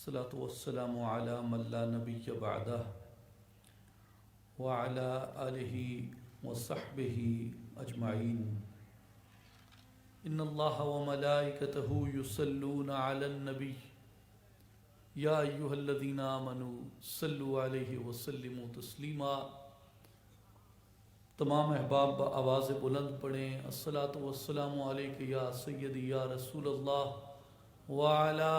الصلاة والسلام على من لا نبي بعده وعلى آله وصحبه أجمعين. إن الله وملائكته يصلون على النبي يا أيها الذين آمنوا صلوا عليه وسلموا تسلیما. تمام احباب آواز بلند پڑھیں الصلاة والسلام علیک یا سیدی یا رسول اللہ وعلى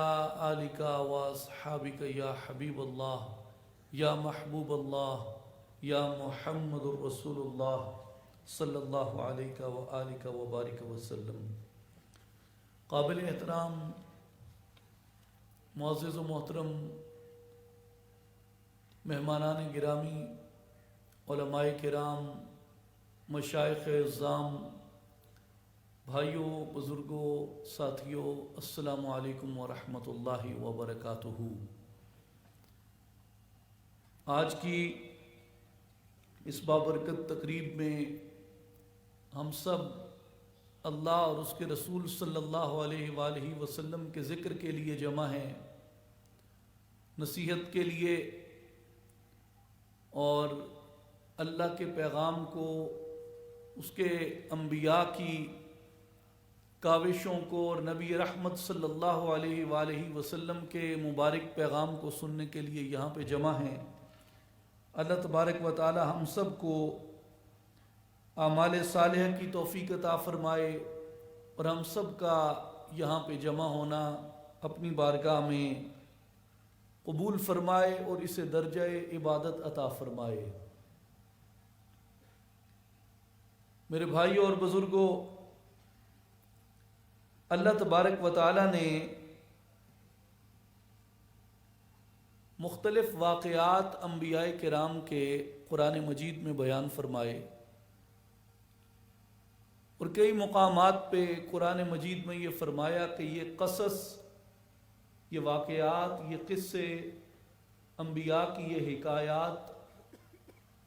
آلك واصحابك يا حبيب الله يا محبوب الله يا محمد رسول الله صلی اللہ علیہ وآلہ وبارک وسلم. قابل احترام معزز و محترم مہمانان گرامی، علماء کرام، مشائخ اعظام، بھائیوں، بزرگوں، ساتھیوں، السلام علیکم ورحمۃ اللہ وبرکاتہ. آج کی اس بابرکت تقریب میں ہم سب اللہ اور اس کے رسول صلی اللہ علیہ وآلہ وسلم کے ذکر کے لیے جمع ہیں، نصیحت کے لیے اور اللہ کے پیغام کو، اس کے انبیاء کی کاوشوں کو اور نبی رحمت صلی اللہ علیہ وآلہ وسلم کے مبارک پیغام کو سننے کے لیے یہاں پہ جمع ہیں. اللہ تبارک و تعالی ہم سب کو اعمال صالحہ کی توفیق عطا فرمائے اور ہم سب کا یہاں پہ جمع ہونا اپنی بارگاہ میں قبول فرمائے اور اسے درجہ عبادت عطا فرمائے. میرے بھائیوں اور بزرگوں، اللہ تبارک و تعالی نے مختلف واقعات انبیاء کرام کے قرآن مجید میں بیان فرمائے اور کئی مقامات پہ قرآن مجید میں یہ فرمایا کہ یہ قصص، یہ واقعات، یہ قصے، انبیاء کی یہ حکایات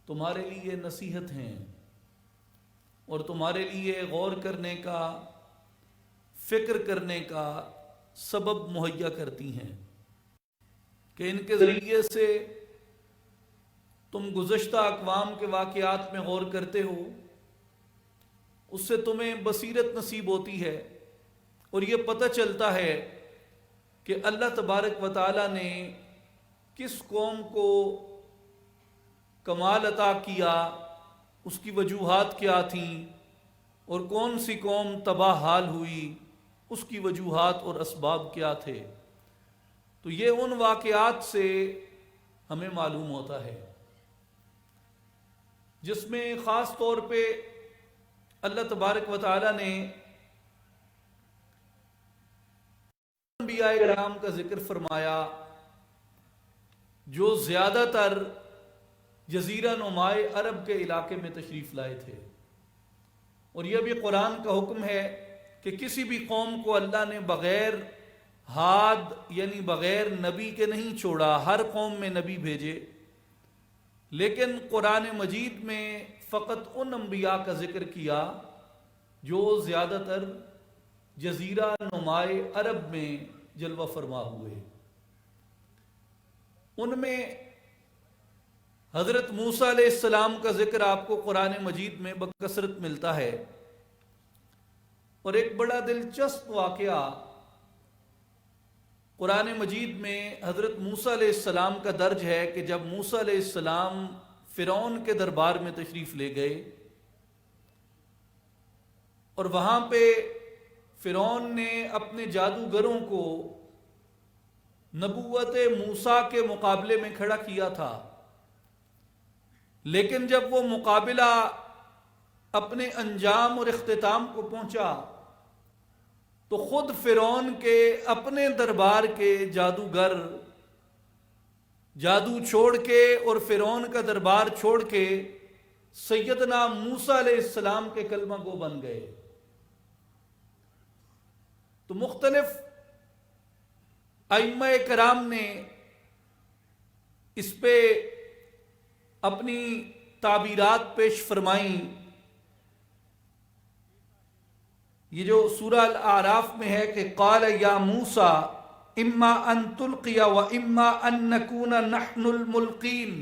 تمہارے لیے نصیحت ہیں اور تمہارے لیے غور کرنے کا، فکر کرنے کا سبب مہیا کرتی ہیں کہ ان کے ذریعے سے تم گزشتہ اقوام کے واقعات میں غور کرتے ہو، اس سے تمہیں بصیرت نصیب ہوتی ہے اور یہ پتہ چلتا ہے کہ اللہ تبارک و تعالی نے کس قوم کو کمال عطا کیا، اس کی وجوہات کیا تھیں، اور کون سی قوم تباہ حال ہوئی، اس کی وجوہات اور اسباب کیا تھے. تو یہ ان واقعات سے ہمیں معلوم ہوتا ہے جس میں خاص طور پہ اللہ تبارک و تعالی نے انبیاء کرام کا ذکر فرمایا جو زیادہ تر جزیرہ نماء عرب کے علاقے میں تشریف لائے تھے. اور یہ بھی قرآن کا حکم ہے کہ کسی بھی قوم کو اللہ نے بغیر ہاد یعنی بغیر نبی کے نہیں چھوڑا، ہر قوم میں نبی بھیجے، لیکن قرآن مجید میں فقط ان انبیاء کا ذکر کیا جو زیادہ تر جزیرہ نماء عرب میں جلوہ فرما ہوئے. ان میں حضرت موسیٰ علیہ السلام کا ذکر آپ کو قرآن مجید میں بکثرت ملتا ہے. اور ایک بڑا دلچسپ واقعہ قرآن مجید میں حضرت موسیٰ علیہ السلام کا درج ہے کہ جب موسیٰ علیہ السلام فرعون کے دربار میں تشریف لے گئے اور وہاں پہ فرعون نے اپنے جادوگروں کو نبوت موسیٰ کے مقابلے میں کھڑا کیا تھا، لیکن جب وہ مقابلہ اپنے انجام اور اختتام کو پہنچا تو خود فرعون کے اپنے دربار کے جادوگر جادو چھوڑ کے اور فرعون کا دربار چھوڑ کے سیدنا موسیٰ علیہ السلام کے کلمہ گو بن گئے. تو مختلف ائمہ کرام نے اس پہ اپنی تعبیرات پیش فرمائیں. یہ جو سورہ الاعراف میں ہے کہ قال یا موسیٰ اما ان تلقی و اما ان نکون نحن الملقین۔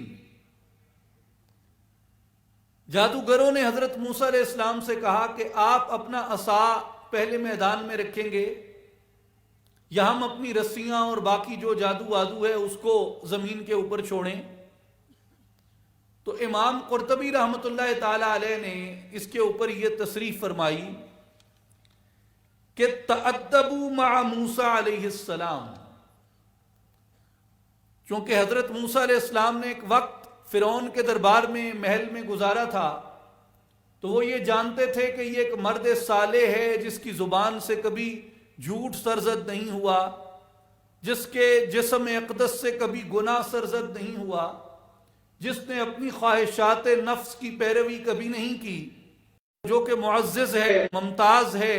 جادوگروں نے حضرت موسیٰ علیہ السلام سے کہا کہ آپ اپنا عصا پہلے میدان میں رکھیں گے یا ہم اپنی رسیاں اور باقی جو جادو وادو ہے اس کو زمین کے اوپر چھوڑیں۔ تو امام قرطبی رحمۃ اللہ تعالی علیہ نے اس کے اوپر یہ تصریح فرمائی کہ تأدبوا مع موسیٰ علیہ السلام، چونکہ حضرت موسیٰ علیہ السلام نے ایک وقت فرعون کے دربار میں محل میں گزارا تھا، تو وہ یہ جانتے تھے کہ یہ ایک مرد صالح ہے جس کی زبان سے کبھی جھوٹ سرزد نہیں ہوا، جس کے جسم اقدس سے کبھی گناہ سرزد نہیں ہوا، جس نے اپنی خواہشات نفس کی پیروی کبھی نہیں کی، جو کہ معزز ہے، ممتاز ہے،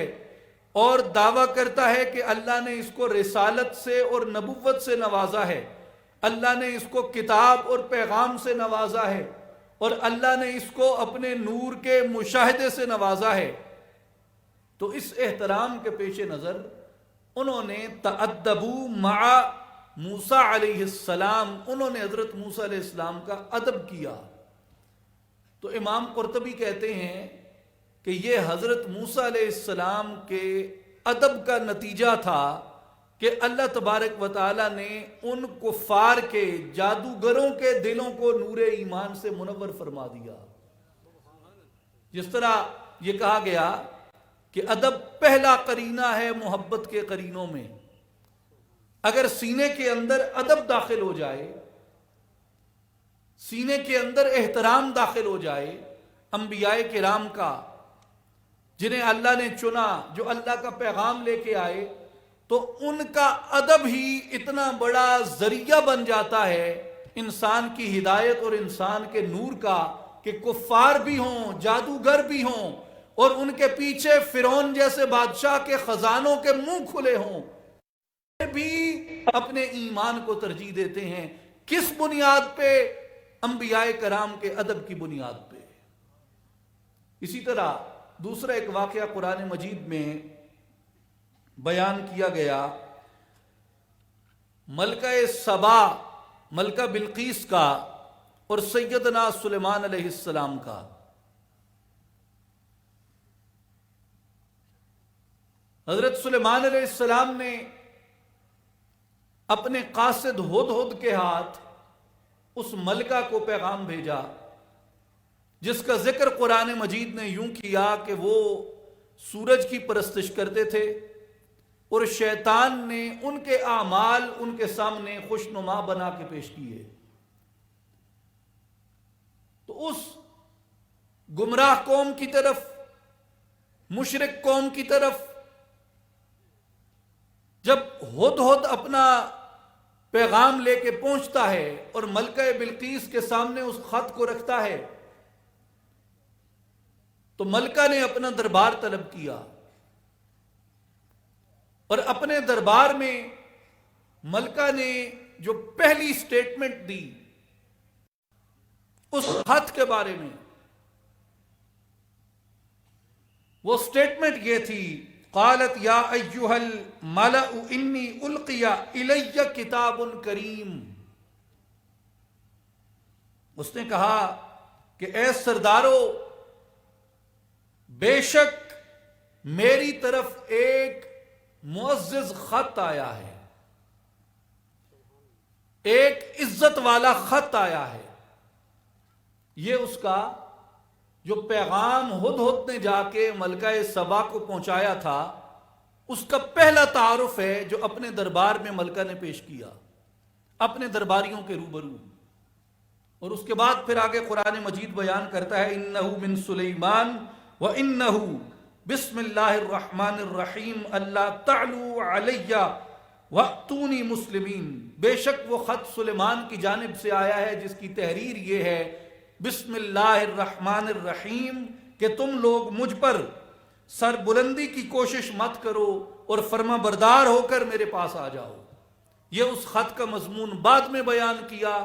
اور دعویٰ کرتا ہے کہ اللہ نے اس کو رسالت سے اور نبوت سے نوازا ہے، اللہ نے اس کو کتاب اور پیغام سے نوازا ہے، اور اللہ نے اس کو اپنے نور کے مشاہدے سے نوازا ہے۔ تو اس احترام کے پیش نظر انہوں نے تأدبوا مع موسیٰ علیہ السلام، انہوں نے حضرت موسیٰ علیہ السلام کا ادب کیا۔ تو امام قرطبی کہتے ہیں کہ یہ حضرت موسیٰ علیہ السلام کے ادب کا نتیجہ تھا کہ اللہ تبارک و تعالیٰ نے ان کفار کے جادوگروں کے دلوں کو نور ایمان سے منور فرما دیا۔ جس طرح یہ کہا گیا کہ ادب پہلا قرینہ ہے محبت کے قرینوں میں، اگر سینے کے اندر ادب داخل ہو جائے، سینے کے اندر احترام داخل ہو جائے انبیاء کرام کا، جنہیں اللہ نے چنا، جو اللہ کا پیغام لے کے آئے، تو ان کا ادب ہی اتنا بڑا ذریعہ بن جاتا ہے انسان کی ہدایت اور انسان کے نور کا، کہ کفار بھی ہوں، جادوگر بھی ہوں، اور ان کے پیچھے فرعون جیسے بادشاہ کے خزانوں کے منہ کھلے ہوں، بھی اپنے ایمان کو ترجیح دیتے ہیں۔ کس بنیاد پہ؟ انبیاء کرام کے ادب کی بنیاد پہ۔ اسی طرح دوسرا ایک واقعہ قرآن مجید میں بیان کیا گیا، ملکہ سبا، ملکہ بلقیس کا اور سیدنا سلیمان علیہ السلام کا۔ حضرت سلیمان علیہ السلام نے اپنے قاصد ہدہد کے ہاتھ اس ملکہ کو پیغام بھیجا، جس کا ذکر قرآن مجید نے یوں کیا کہ وہ سورج کی پرستش کرتے تھے، اور شیطان نے ان کے اعمال ان کے سامنے خوشنما بنا کے پیش کیے۔ تو اس گمراہ قوم کی طرف، مشرک قوم کی طرف جب ہدہد اپنا پیغام لے کے پہنچتا ہے اور ملکہ بلقیس کے سامنے اس خط کو رکھتا ہے، تو ملکہ نے اپنا دربار طلب کیا، اور اپنے دربار میں ملکہ نے جو پہلی سٹیٹمنٹ دی اس خط کے بارے میں، وہ سٹیٹمنٹ یہ تھی، قالت یا ایھا الملأ انی القی الی کتاب کریم۔ اس نے کہا کہ اے سردارو، بے شک میری طرف ایک معزز خط آیا ہے، ایک عزت والا خط آیا ہے۔ یہ اس کا جو پیغام ہدہد نے جا کے ملکہ سبا کو پہنچایا تھا، اس کا پہلا تعارف ہے جو اپنے دربار میں ملکہ نے پیش کیا اپنے درباریوں کے روبرو۔ اور اس کے بعد پھر آگے قرآن مجید بیان کرتا ہے، انہ من سلیمان وانہ بسم اللہ الرحمن الرحیم اللہ تعلو علی واتونی مسلمین۔ بے شک وہ خط سلیمان کی جانب سے آیا ہے جس کی تحریر یہ ہے، بسم اللہ الرحمن الرحیم، کہ تم لوگ مجھ پر سر بلندی کی کوشش مت کرو اور فرما بردار ہو کر میرے پاس آ جاؤ۔ یہ اس خط کا مضمون بعد میں بیان کیا۔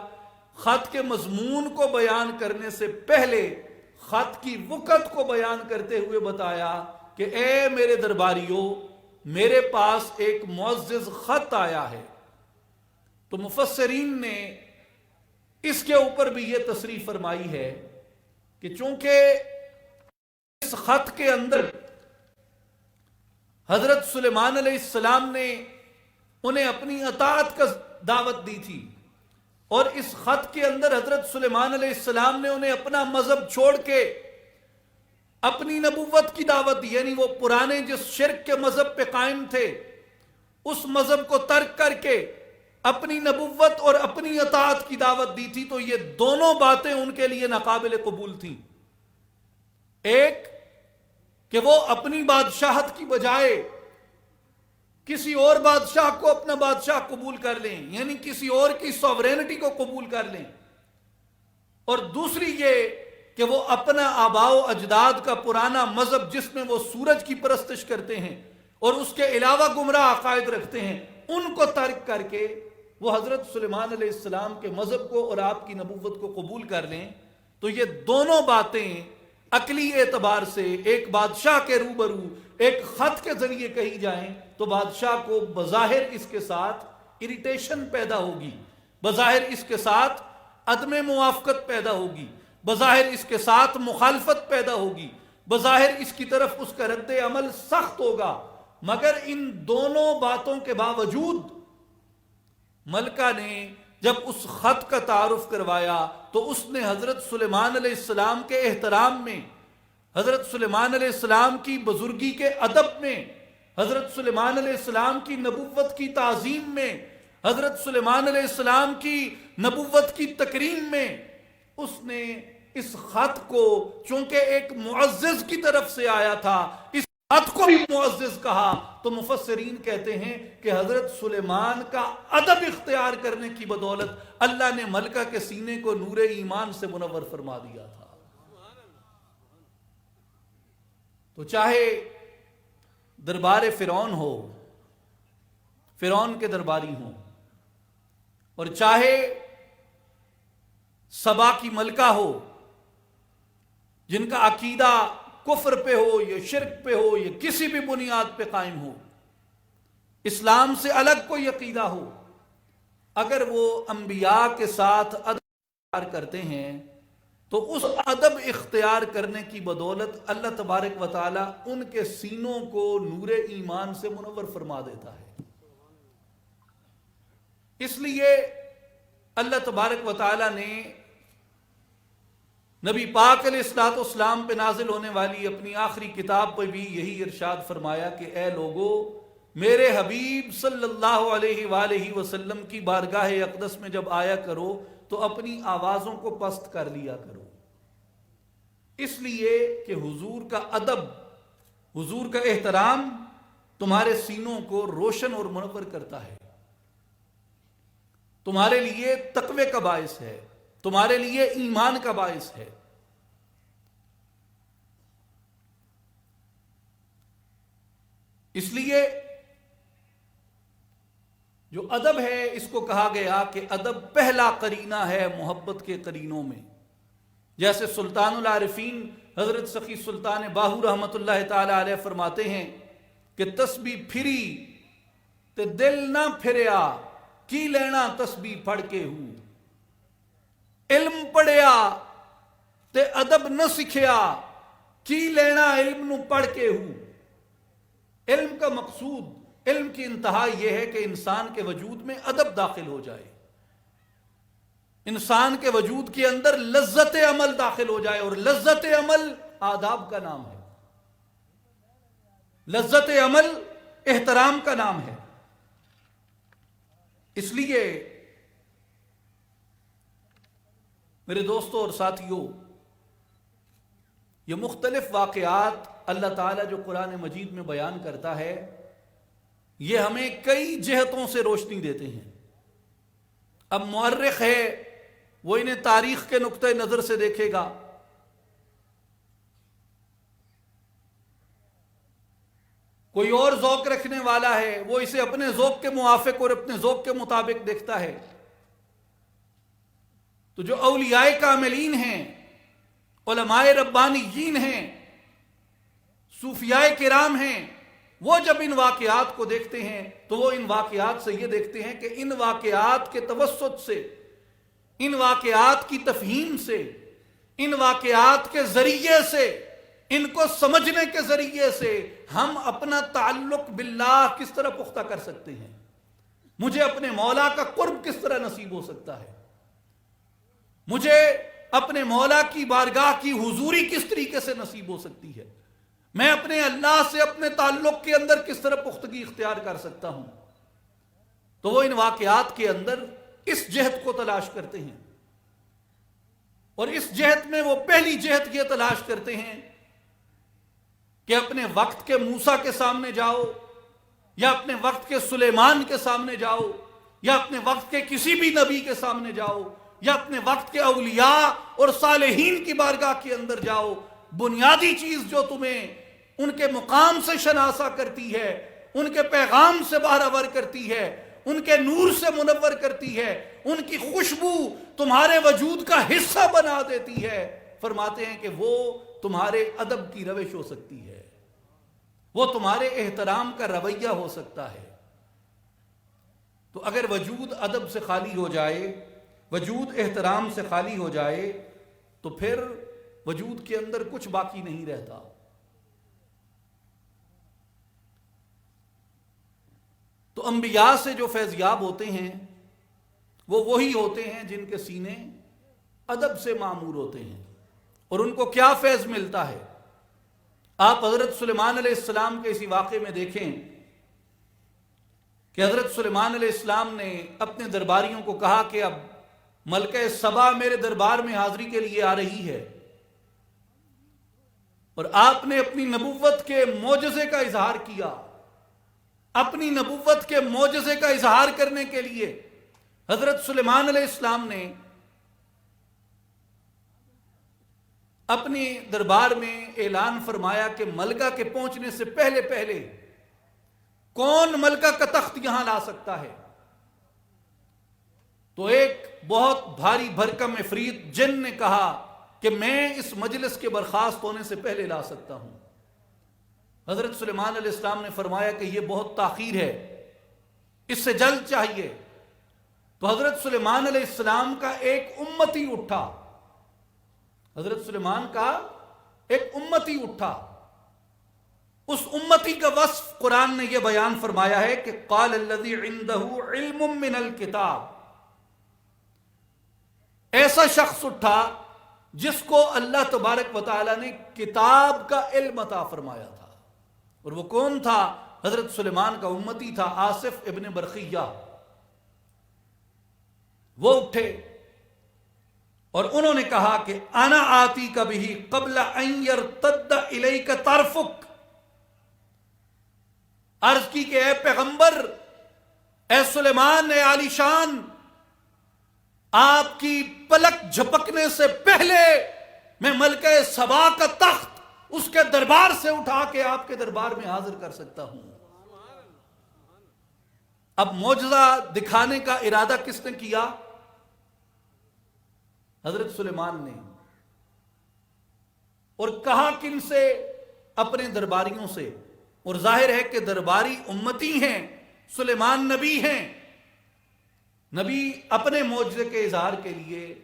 خط کے مضمون کو بیان کرنے سے پہلے خط کی وقت کو بیان کرتے ہوئے بتایا کہ اے میرے درباریوں، میرے پاس ایک معزز خط آیا ہے۔ تو مفسرین نے اس کے اوپر بھی یہ تصریح فرمائی ہے کہ چونکہ اس خط کے اندر حضرت سلیمان علیہ السلام نے انہیں اپنی اطاعت کا دعوت دی تھی، اور اس خط کے اندر حضرت سلیمان علیہ السلام نے انہیں اپنا مذہب چھوڑ کے اپنی نبوت کی دعوت دی، یعنی وہ پرانے جس شرک کے مذہب پہ قائم تھے اس مذہب کو ترک کر کے اپنی نبوت اور اپنی اطاعت کی دعوت دی تھی، تو یہ دونوں باتیں ان کے لیے ناقابل قبول تھیں۔ ایک کہ وہ اپنی بادشاہت کی بجائے کسی اور بادشاہ کو اپنا بادشاہ قبول کر لیں، یعنی کسی اور کی سوورینٹی کو قبول کر لیں، اور دوسری یہ کہ وہ اپنا آباء و اجداد کا پرانا مذہب جس میں وہ سورج کی پرستش کرتے ہیں اور اس کے علاوہ گمراہ عقائد رکھتے ہیں ان کو ترک کر کے وہ حضرت سلیمان علیہ السلام کے مذہب کو اور آپ کی نبوت کو قبول کر لیں۔ تو یہ دونوں باتیں عقلی اعتبار سے ایک بادشاہ کے روبرو ایک خط کے ذریعے کہی جائیں تو بادشاہ کو بظاہر اس کے ساتھ اریٹیشن پیدا ہوگی، بظاہر اس کے ساتھ عدم موافقت پیدا ہوگی، بظاہر اس کے ساتھ مخالفت پیدا ہوگی، بظاہر اس کی طرف اس کا رد عمل سخت ہوگا، مگر ان دونوں باتوں کے باوجود ملکہ نے جب اس خط کا تعارف کروایا تو اس نے حضرت سلیمان علیہ السلام کے احترام میں، حضرت سلیمان علیہ السلام کی بزرگی کے ادب میں، حضرت سلیمان علیہ السلام کی نبوت کی تعظیم میں، حضرت سلیمان علیہ السلام کی نبوت کی تکریم میں، اس نے اس خط کو چونکہ ایک معزز کی طرف سے آیا تھا اس خط کو بھی معزز کہا، تو مفسرین کہتے ہیں کہ حضرت سلیمان کا ادب اختیار کرنے کی بدولت اللہ نے ملکہ کے سینے کو نور ایمان سے منور فرما دیا تھا۔ تو چاہے دربار فرعون ہو، فرعون کے درباری ہوں، اور چاہے سبا کی ملکہ ہو جن کا عقیدہ کفر پہ ہو یا شرک پہ ہو یا کسی بھی بنیاد پہ قائم ہو، اسلام سے الگ کوئی عقیدہ ہو، اگر وہ انبیاء کے ساتھ ادب اختیار کرتے ہیں تو اس ادب اختیار کرنے کی بدولت اللہ تبارک و تعالی ان کے سینوں کو نور ایمان سے منور فرما دیتا ہے۔ اس لیے اللہ تبارک و تعالی نے نبی پاک علیہ السلام پہ نازل ہونے والی اپنی آخری کتاب پہ بھی یہی ارشاد فرمایا کہ اے لوگو، میرے حبیب صلی اللہ علیہ وآلہ وسلم کی بارگاہ اقدس میں جب آیا کرو تو اپنی آوازوں کو پست کر لیا کرو، اس لیے کہ حضور کا ادب، حضور کا احترام تمہارے سینوں کو روشن اور منور کرتا ہے، تمہارے لیے تقوی کا باعث ہے، تمہارے لیے ایمان کا باعث ہے۔ اس لیے جو ادب ہے اس کو کہا گیا کہ ادب پہلا قرینہ ہے محبت کے قرینوں میں، جیسے سلطان العارفین حضرت سخی سلطان باہو رحمت اللہ تعالی علیہ فرماتے ہیں کہ تسبیح پھری تے دل نہ پھریا، کی لینا تسبیح پڑھ کے ہوں، علم پڑھیا تے ادب نہ سکھیا، کی لینا علم نو پڑھ کے ہوں۔ علم کا مقصود، علم کی انتہا یہ ہے کہ انسان کے وجود میں ادب داخل ہو جائے، انسان کے وجود کے اندر لذت عمل داخل ہو جائے، اور لذت عمل آداب کا نام ہے، لذت عمل احترام کا نام ہے۔ اس لیے میرے دوستوں اور ساتھیوں، یہ مختلف واقعات اللہ تعالیٰ جو قرآن مجید میں بیان کرتا ہے یہ ہمیں کئی جہتوں سے روشنی دیتے ہیں۔ اب مورخ ہے وہ انہیں تاریخ کے نقطہ نظر سے دیکھے گا، کوئی اور ذوق رکھنے والا ہے وہ اسے اپنے ذوق کے موافق اور اپنے ذوق کے مطابق دیکھتا ہے۔ تو جو اولیاء کاملین ہیں، علماء ربانیین ہیں، صوفیاء کرام ہیں، وہ جب ان واقعات کو دیکھتے ہیں تو وہ ان واقعات سے یہ دیکھتے ہیں کہ ان واقعات کے توسط سے، ان واقعات کی تفہیم سے، ان واقعات کے ذریعے سے، ان کو سمجھنے کے ذریعے سے ہم اپنا تعلق باللہ کس طرح پختہ کر سکتے ہیں، مجھے اپنے مولا کا قرب کس طرح نصیب ہو سکتا ہے، مجھے اپنے مولا کی بارگاہ کی حضوری کس طریقے سے نصیب ہو سکتی ہے، میں اپنے اللہ سے اپنے تعلق کے اندر کس طرح پختگی اختیار کر سکتا ہوں۔ تو وہ ان واقعات کے اندر اس جہت کو تلاش کرتے ہیں، اور اس جہت میں وہ پہلی جہت یہ تلاش کرتے ہیں کہ اپنے وقت کے موسیٰ کے سامنے جاؤ، یا اپنے وقت کے سلیمان کے سامنے جاؤ، یا اپنے وقت کے کسی بھی نبی کے سامنے جاؤ، یا اپنے وقت کے اولیاء اور صالحین کی بارگاہ کے اندر جاؤ، بنیادی چیز جو تمہیں ان کے مقام سے شناسا کرتی ہے، ان کے پیغام سے باہر کرتی ہے، ان کے نور سے منور کرتی ہے، ان کی خوشبو تمہارے وجود کا حصہ بنا دیتی ہے، فرماتے ہیں کہ وہ تمہارے ادب کی روش ہو سکتی ہے، وہ تمہارے احترام کا رویہ ہو سکتا ہے۔ تو اگر وجود ادب سے خالی ہو جائے، وجود احترام سے خالی ہو جائے، تو پھر وجود کے اندر کچھ باقی نہیں رہتا۔ تو انبیاء سے جو فیضیاب ہوتے ہیں وہ وہی ہوتے ہیں جن کے سینے ادب سے معمور ہوتے ہیں، اور ان کو کیا فیض ملتا ہے؟ آپ حضرت سلیمان علیہ السلام کے اسی واقعے میں دیکھیں کہ حضرت سلیمان علیہ السلام نے اپنے درباریوں کو کہا کہ اب ملکہ سبا میرے دربار میں حاضری کے لیے آ رہی ہے، اور آپ نے اپنی نبوت کے معجزے کا اظہار کیا۔ اپنی نبوت کے معجزے کا اظہار کرنے کے لیے حضرت سلیمان علیہ السلام نے اپنی دربار میں اعلان فرمایا کہ ملکہ کے پہنچنے سے پہلے پہلے کون ملکہ کا تخت یہاں لا سکتا ہے؟ تو ایک بہت بھاری بھرکم عفریت جن نے کہا کہ میں اس مجلس کے برخاست ہونے سے پہلے لا سکتا ہوں۔ حضرت سلیمان علیہ السلام نے فرمایا کہ یہ بہت تاخیر ہے، اس سے جلد چاہیے۔ تو حضرت سلیمان علیہ السلام کا ایک امتی اٹھا، حضرت سلیمان کا ایک امتی اٹھا، اس امتی کا وصف قرآن نے یہ بیان فرمایا ہے کہ قال الذی عنده علم من الکتاب، ایسا شخص اٹھا جس کو اللہ تبارک و تعالی نے کتاب کا علم عطا فرمایا تھا، اور وہ کون تھا؟ حضرت سلیمان کا امتی تھا، آصف ابن برقیہ۔ وہ اٹھے اور انہوں نے کہا کہ انا آتی کا بھی قبل ان یرتد الیک طرفک، عرض کی کہ اے پیغمبر، اے سلیمان، اے عالی شان، آپ کی پلک جھپکنے سے پہلے میں ملکہ سبا کا تخت اس کے دربار سے اٹھا کے آپ کے دربار میں حاضر کر سکتا ہوں۔ اب معجزہ دکھانے کا ارادہ کس نے کیا؟ حضرت سلیمان نے، اور کہا کن سے؟ اپنے درباریوں سے، اور ظاہر ہے کہ درباری امتی ہیں، سلیمان نبی ہیں۔ نبی اپنے معجزے کے اظہار کے لیے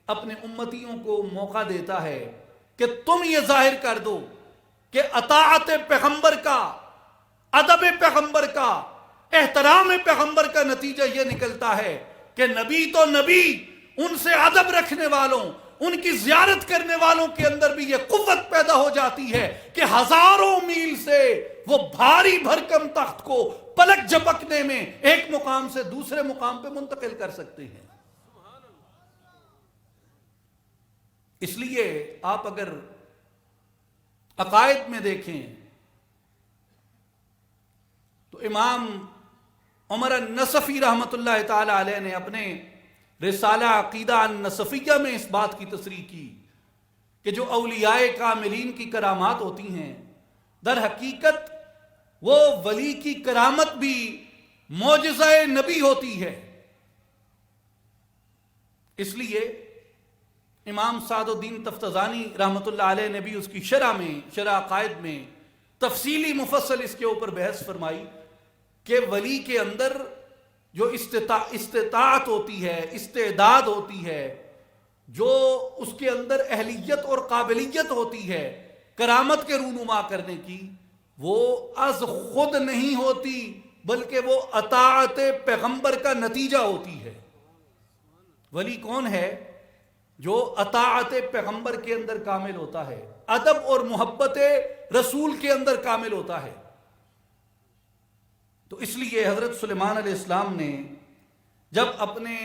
اپنے امتیوں کو موقع دیتا ہے کہ تم یہ ظاہر کر دو کہ اطاعت پیغمبر کا، ادب پیغمبر کا، احترام پیغمبر کا نتیجہ یہ نکلتا ہے کہ نبی تو نبی، ان سے ادب رکھنے والوں، ان کی زیارت کرنے والوں کے اندر بھی یہ قوت پیدا ہو جاتی ہے کہ ہزاروں میل سے وہ بھاری بھرکم تخت کو پلک جھپکنے میں ایک مقام سے دوسرے مقام پہ منتقل کر سکتے ہیں۔ اس لیے آپ اگر عقائد میں دیکھیں تو امام عمر النصفی رحمۃ اللہ تعالی علیہ نے اپنے رسالہ عقیدہ النصفیہ میں اس بات کی تصریح کی کہ جو اولیاء کاملین کی کرامات ہوتی ہیں، در حقیقت وہ ولی کی کرامت بھی معجزہ نبی ہوتی ہے۔ اس لیے امام سعد الدین تفتزانی رحمۃ اللہ علیہ نے بھی اس کی شرح عقائد میں تفصیلی مفصل اس کے اوپر بحث فرمائی کہ ولی کے اندر جو استطاعت ہوتی ہے، استعداد ہوتی ہے، جو اس کے اندر اہلیت اور قابلیت ہوتی ہے کرامت کے رونما کرنے کی، وہ از خود نہیں ہوتی بلکہ وہ اطاعت پیغمبر کا نتیجہ ہوتی ہے۔ ولی کون ہے؟ جو اطاعت پیغمبر کے اندر کامل ہوتا ہے، ادب اور محبت رسول کے اندر کامل ہوتا ہے۔ تو اس لیے حضرت سلیمان علیہ السلام نے جب اپنے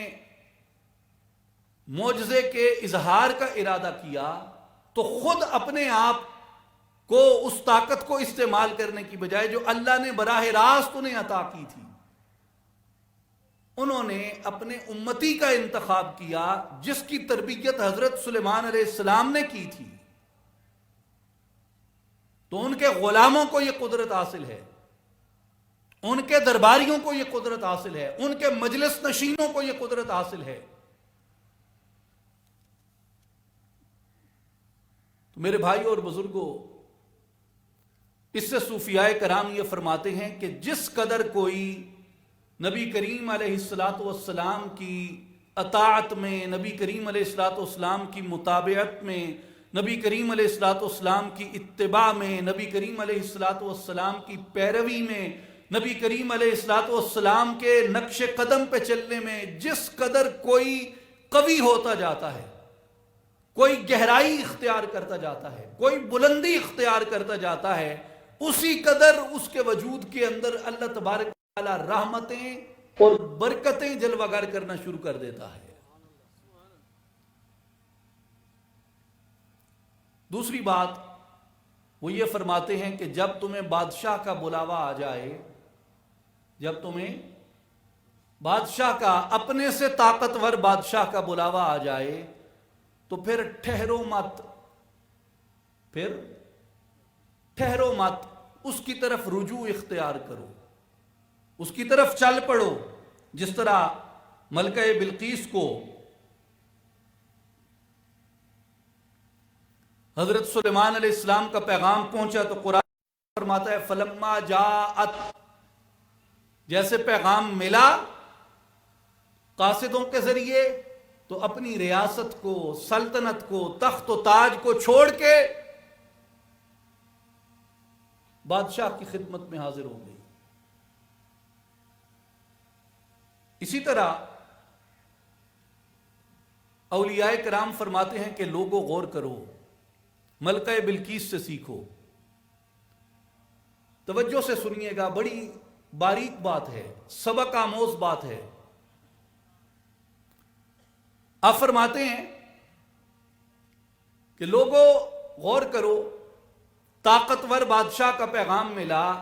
معجزے کے اظہار کا ارادہ کیا تو خود اپنے آپ کو اس طاقت کو استعمال کرنے کی بجائے جو اللہ نے براہ راست انہیں عطا کی تھی، انہوں نے اپنے امتی کا انتخاب کیا جس کی تربیت حضرت سلیمان علیہ السلام نے کی تھی۔ تو ان کے غلاموں کو یہ قدرت حاصل ہے، ان کے درباریوں کو یہ قدرت حاصل ہے، ان کے مجلس نشینوں کو یہ قدرت حاصل ہے۔ تو میرے بھائی اور بزرگوں، اس سے صوفیاء کرام یہ فرماتے ہیں کہ جس قدر کوئی نبی کریم علیہ السلام کی اطاعت میں، نبی کریم علیہ السلام کی متابعت میں، نبی کریم علیہ السلام کی اتباع میں، نبی کریم علیہ السلام کی پیروی میں، نبی کریم علیہ السلام کے نقش قدم پہ چلنے میں جس قدر کوئی قوی ہوتا جاتا ہے، کوئی گہرائی اختیار کرتا جاتا ہے، کوئی بلندی اختیار کرتا جاتا ہے، اسی قدر اس کے وجود کے اندر اللہ تبارک و تعالی رحمتیں اور برکتیں جلوہ گر کرنا شروع کر دیتا ہے۔ دوسری بات وہ یہ فرماتے ہیں کہ جب تمہیں بادشاہ کا بلاوا آ جائے، جب تمہیں بادشاہ کا، اپنے سے طاقتور بادشاہ کا بلاوا آ جائے تو پھر ٹھہرو مت، پھر ٹھہرو مت، اس کی طرف رجوع اختیار کرو، اس کی طرف چل پڑو۔ جس طرح ملکہ بلقیس کو حضرت سلیمان علیہ السلام کا پیغام پہنچا تو قرآن فرماتا ہے فلما جاءت، جیسے پیغام ملا قاصدوں کے ذریعے تو اپنی ریاست کو، سلطنت کو، تخت و تاج کو چھوڑ کے بادشاہ کی خدمت میں حاضر ہو گئی۔ اسی طرح اولیاء کرام فرماتے ہیں کہ لوگوں غور کرو، ملکہ بلقیس سے سیکھو۔ توجہ سے سنیے گا، بڑی باریک بات ہے، سبق آموز بات ہے۔ آپ فرماتے ہیں کہ لوگوں غور کرو، طاقتور بادشاہ کا پیغام ملا،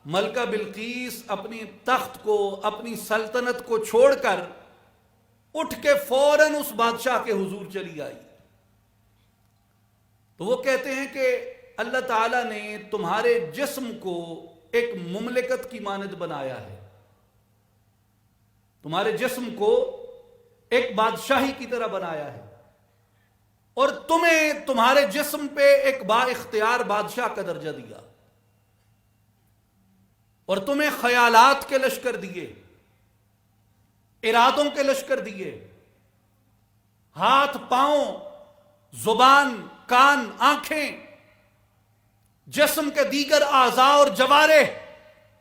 ملکہ بلقیس اپنی تخت کو، اپنی سلطنت کو چھوڑ کر اٹھ کے فوراً اس بادشاہ کے حضور چلی آئی۔ تو وہ کہتے ہیں کہ اللہ تعالیٰ نے تمہارے جسم کو ایک مملکت کی مانند بنایا ہے، تمہارے جسم کو ایک بادشاہی کی طرح بنایا ہے، اور تمہیں تمہارے جسم پہ ایک با اختیار بادشاہ کا درجہ دیا، اور تمہیں خیالات کے لشکر دیے، ارادوں کے لشکر دیے، ہاتھ پاؤں، زبان، کان، آنکھیں، جسم کے دیگر اعضاء اور جوارح،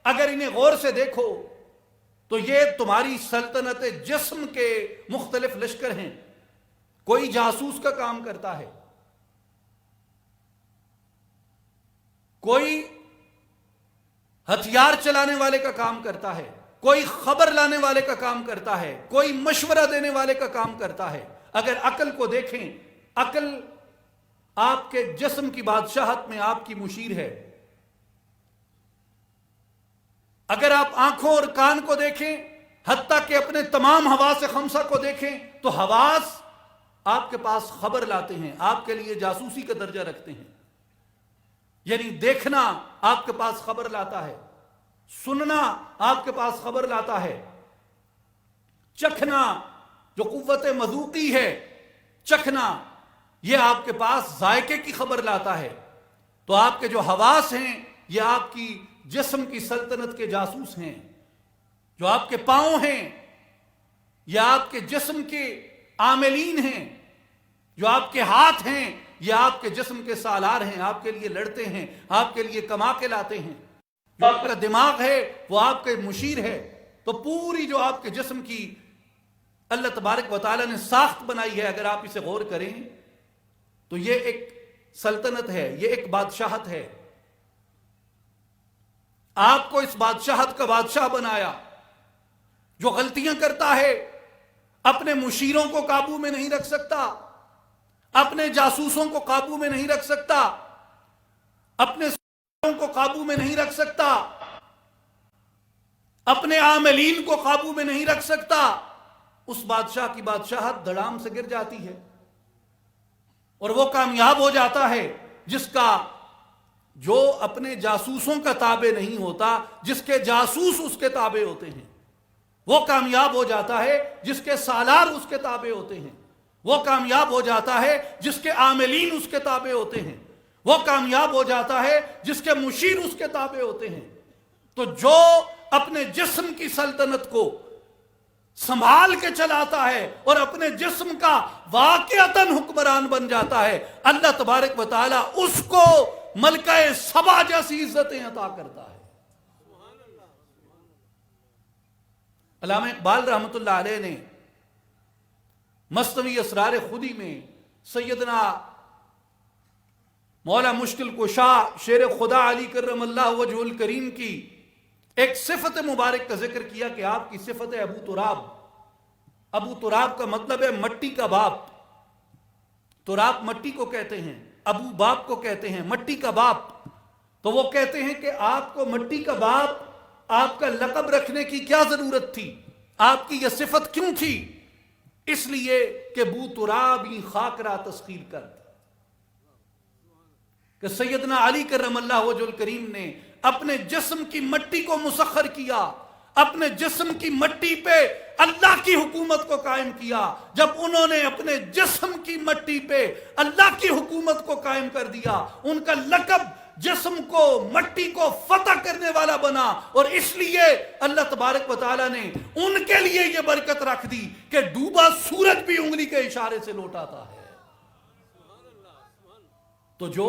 اگر انہیں غور سے دیکھو تو یہ تمہاری سلطنت جسم کے مختلف لشکر ہیں۔ کوئی جاسوس کا کام کرتا ہے، کوئی ہتھیار چلانے والے کا کام کرتا ہے، کوئی خبر لانے والے کا کام کرتا ہے، کوئی مشورہ دینے والے کا کام کرتا ہے۔ اگر عقل کو دیکھیں، عقل آپ کے جسم کی بادشاہت میں آپ کی مشیر ہے۔ اگر آپ آنکھوں اور کان کو دیکھیں، حتیٰ کہ اپنے تمام حواس خمسہ کو دیکھیں، تو حواس آپ کے پاس خبر لاتے ہیں، آپ کے لیے جاسوسی کا درجہ رکھتے ہیں۔ یعنی دیکھنا آپ کے پاس خبر لاتا ہے، سننا آپ کے پاس خبر لاتا ہے، چکھنا جو قوت مذوقی ہے، چکھنا یہ آپ کے پاس ذائقے کی خبر لاتا ہے۔ تو آپ کے جو حواس ہیں یہ آپ کی جسم کی سلطنت کے جاسوس ہیں. جو آپ کے پاؤں ہیں یہ آپ کے جسم کے عاملین ہیں. جو آپ کے ہاتھ ہیں یہ آپ کے جسم کے سالار ہیں. آپ کے لیے لڑتے ہیں, آپ کے لیے کما کے لاتے ہیں. جو آپ کا دماغ ہے وہ آپ کے مشیر ہے. تو پوری جو آپ کے جسم کی اللہ تبارک و تعالیٰ نے ساخت بنائی ہے, اگر آپ اسے غور کریں تو یہ ایک سلطنت ہے, یہ ایک بادشاہت ہے. آپ کو اس بادشاہت کا بادشاہ بنایا. جو غلطیاں کرتا ہے اپنے مشیروں کو قابو میں نہیں رکھ سکتا, اپنے جاسوسوں کو قابو میں نہیں رکھ سکتا, اپنے کو قابو میں نہیں رکھ سکتا, اپنے عاملین کو قابو میں نہیں رکھ سکتا, اس بادشاہ کی بادشاہت دڑام سے گر جاتی ہے. اور وہ کامیاب ہو جاتا ہے جس کا جو اپنے جاسوسوں کا تابع نہیں ہوتا, جس کے جاسوس اس کے تابع ہوتے ہیں. وہ کامیاب ہو جاتا ہے جس کے سالار اس کے تابع ہوتے ہیں. وہ کامیاب ہو جاتا ہے جس کے عاملین اس کے تابع ہوتے ہیں. وہ کامیاب ہو جاتا ہے جس کے مشیر اس کے تابع ہوتے ہیں. تو جو اپنے جسم کی سلطنت کو سنبھال کے چلاتا ہے اور اپنے جسم کا واقعتاً حکمران بن جاتا ہے, اللہ تبارک و تعالی اس کو ملکہ سبا جیسی عزتیں عطا کرتا ہے. علامہ اقبال رحمۃ اللہ علیہ نے مثنوی اسرار خودی میں سیدنا مولا مشکل کشا شیر خدا علی کرم اللہ وجہ الکریم کی ایک صفت مبارک کا ذکر کیا کہ آپ کی صفت ہے ابو تراب. ابو تراب کا مطلب ہے مٹی کا باپ. تراب مٹی کو کہتے ہیں, ابو باپ کو کہتے ہیں, مٹی کا باپ. تو وہ کہتے ہیں کہ آپ کو مٹی کا باپ آپ کا لقب رکھنے کی کیا ضرورت تھی, آپ کی یہ صفت کیوں تھی؟ اس لیے کہ بو ترابی خاک را تسخیر کر, کہ سیدنا علی کرم اللہ وجہ الکریم نے اپنے جسم کی مٹی کو مسخر کیا, اپنے جسم کی مٹی پہ اللہ کی حکومت کو قائم کیا. جب انہوں نے اپنے جسم کی مٹی پہ اللہ کی حکومت کو قائم کر دیا, ان کا لقب جسم کو مٹی کو فتح کرنے والا بنا. اور اس لیے اللہ تبارک و تعالیٰ نے ان کے لیے یہ برکت رکھ دی کہ ڈوبا سورج بھی انگلی کے اشارے سے لوٹاتا ہے. تو جو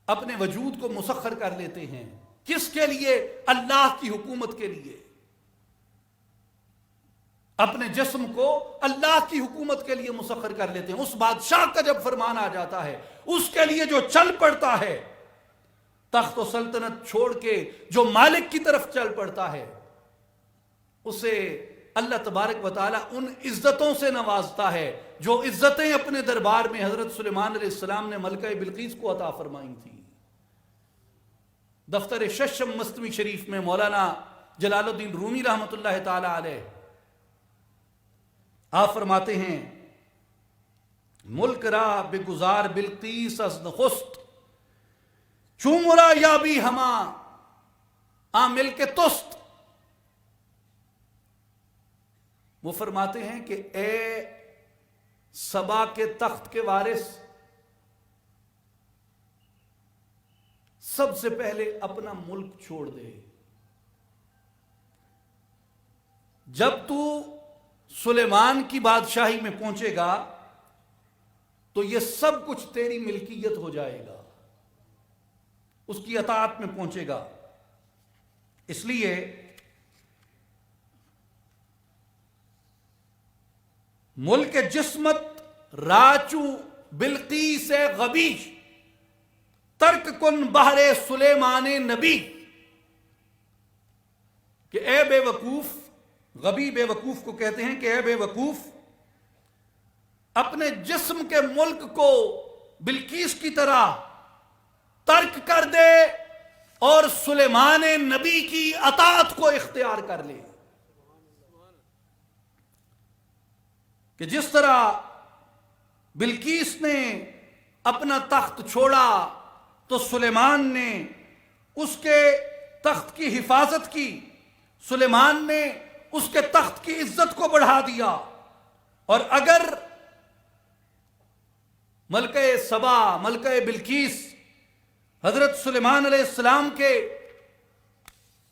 اپنے وجود کو مسخر کر لیتے ہیں, کس کے لیے؟ اللہ کی حکومت کے لیے. اپنے جسم کو اللہ کی حکومت کے لیے مسخر کر لیتے ہیں. اس بادشاہ کا جب فرمان آ جاتا ہے, اس کے لیے جو چل پڑتا ہے, تخت و سلطنت چھوڑ کے جو مالک کی طرف چل پڑتا ہے, اسے اللہ تبارک و تعالیٰ ان عزتوں سے نوازتا ہے جو عزتیں اپنے دربار میں حضرت سلیمان علیہ السلام نے ملکہ بلقیس کو عطا فرمائی تھی. دفتر ششم مثنوی شریف میں مولانا جلال الدین رومی رحمۃ اللہ تعالی علیہ آپ فرماتے ہیں, ملک را بگزار بلقیس از نخست چومرا یا بھی ہما عامل کے تست. وہ فرماتے ہیں کہ اے سبا کے تخت کے وارث, سب سے پہلے اپنا ملک چھوڑ دے. جب تو سلیمان کی بادشاہی میں پہنچے گا تو یہ سب کچھ تیری ملکیت ہو جائے گا, اس کی اطاعت میں پہنچے گا. اس لیے ملک جسمت راچو بلقیس غبیش ترک کن بہر سلیمان نبی, کہ اے بے وقوف, غبی بے وقوف کو کہتے ہیں کہ اے بے وقوف, اپنے جسم کے ملک کو بلقیس کی طرح ترک کر دے اور سلیمان نبی کی اطاعت کو اختیار کر لے. کہ جس طرح بلقیس نے اپنا تخت چھوڑا تو سلیمان نے اس کے تخت کی حفاظت کی, سلیمان نے اس کے تخت کی عزت کو بڑھا دیا. اور اگر ملکہ سبا, ملکہ بلقیس حضرت سلیمان علیہ السلام کے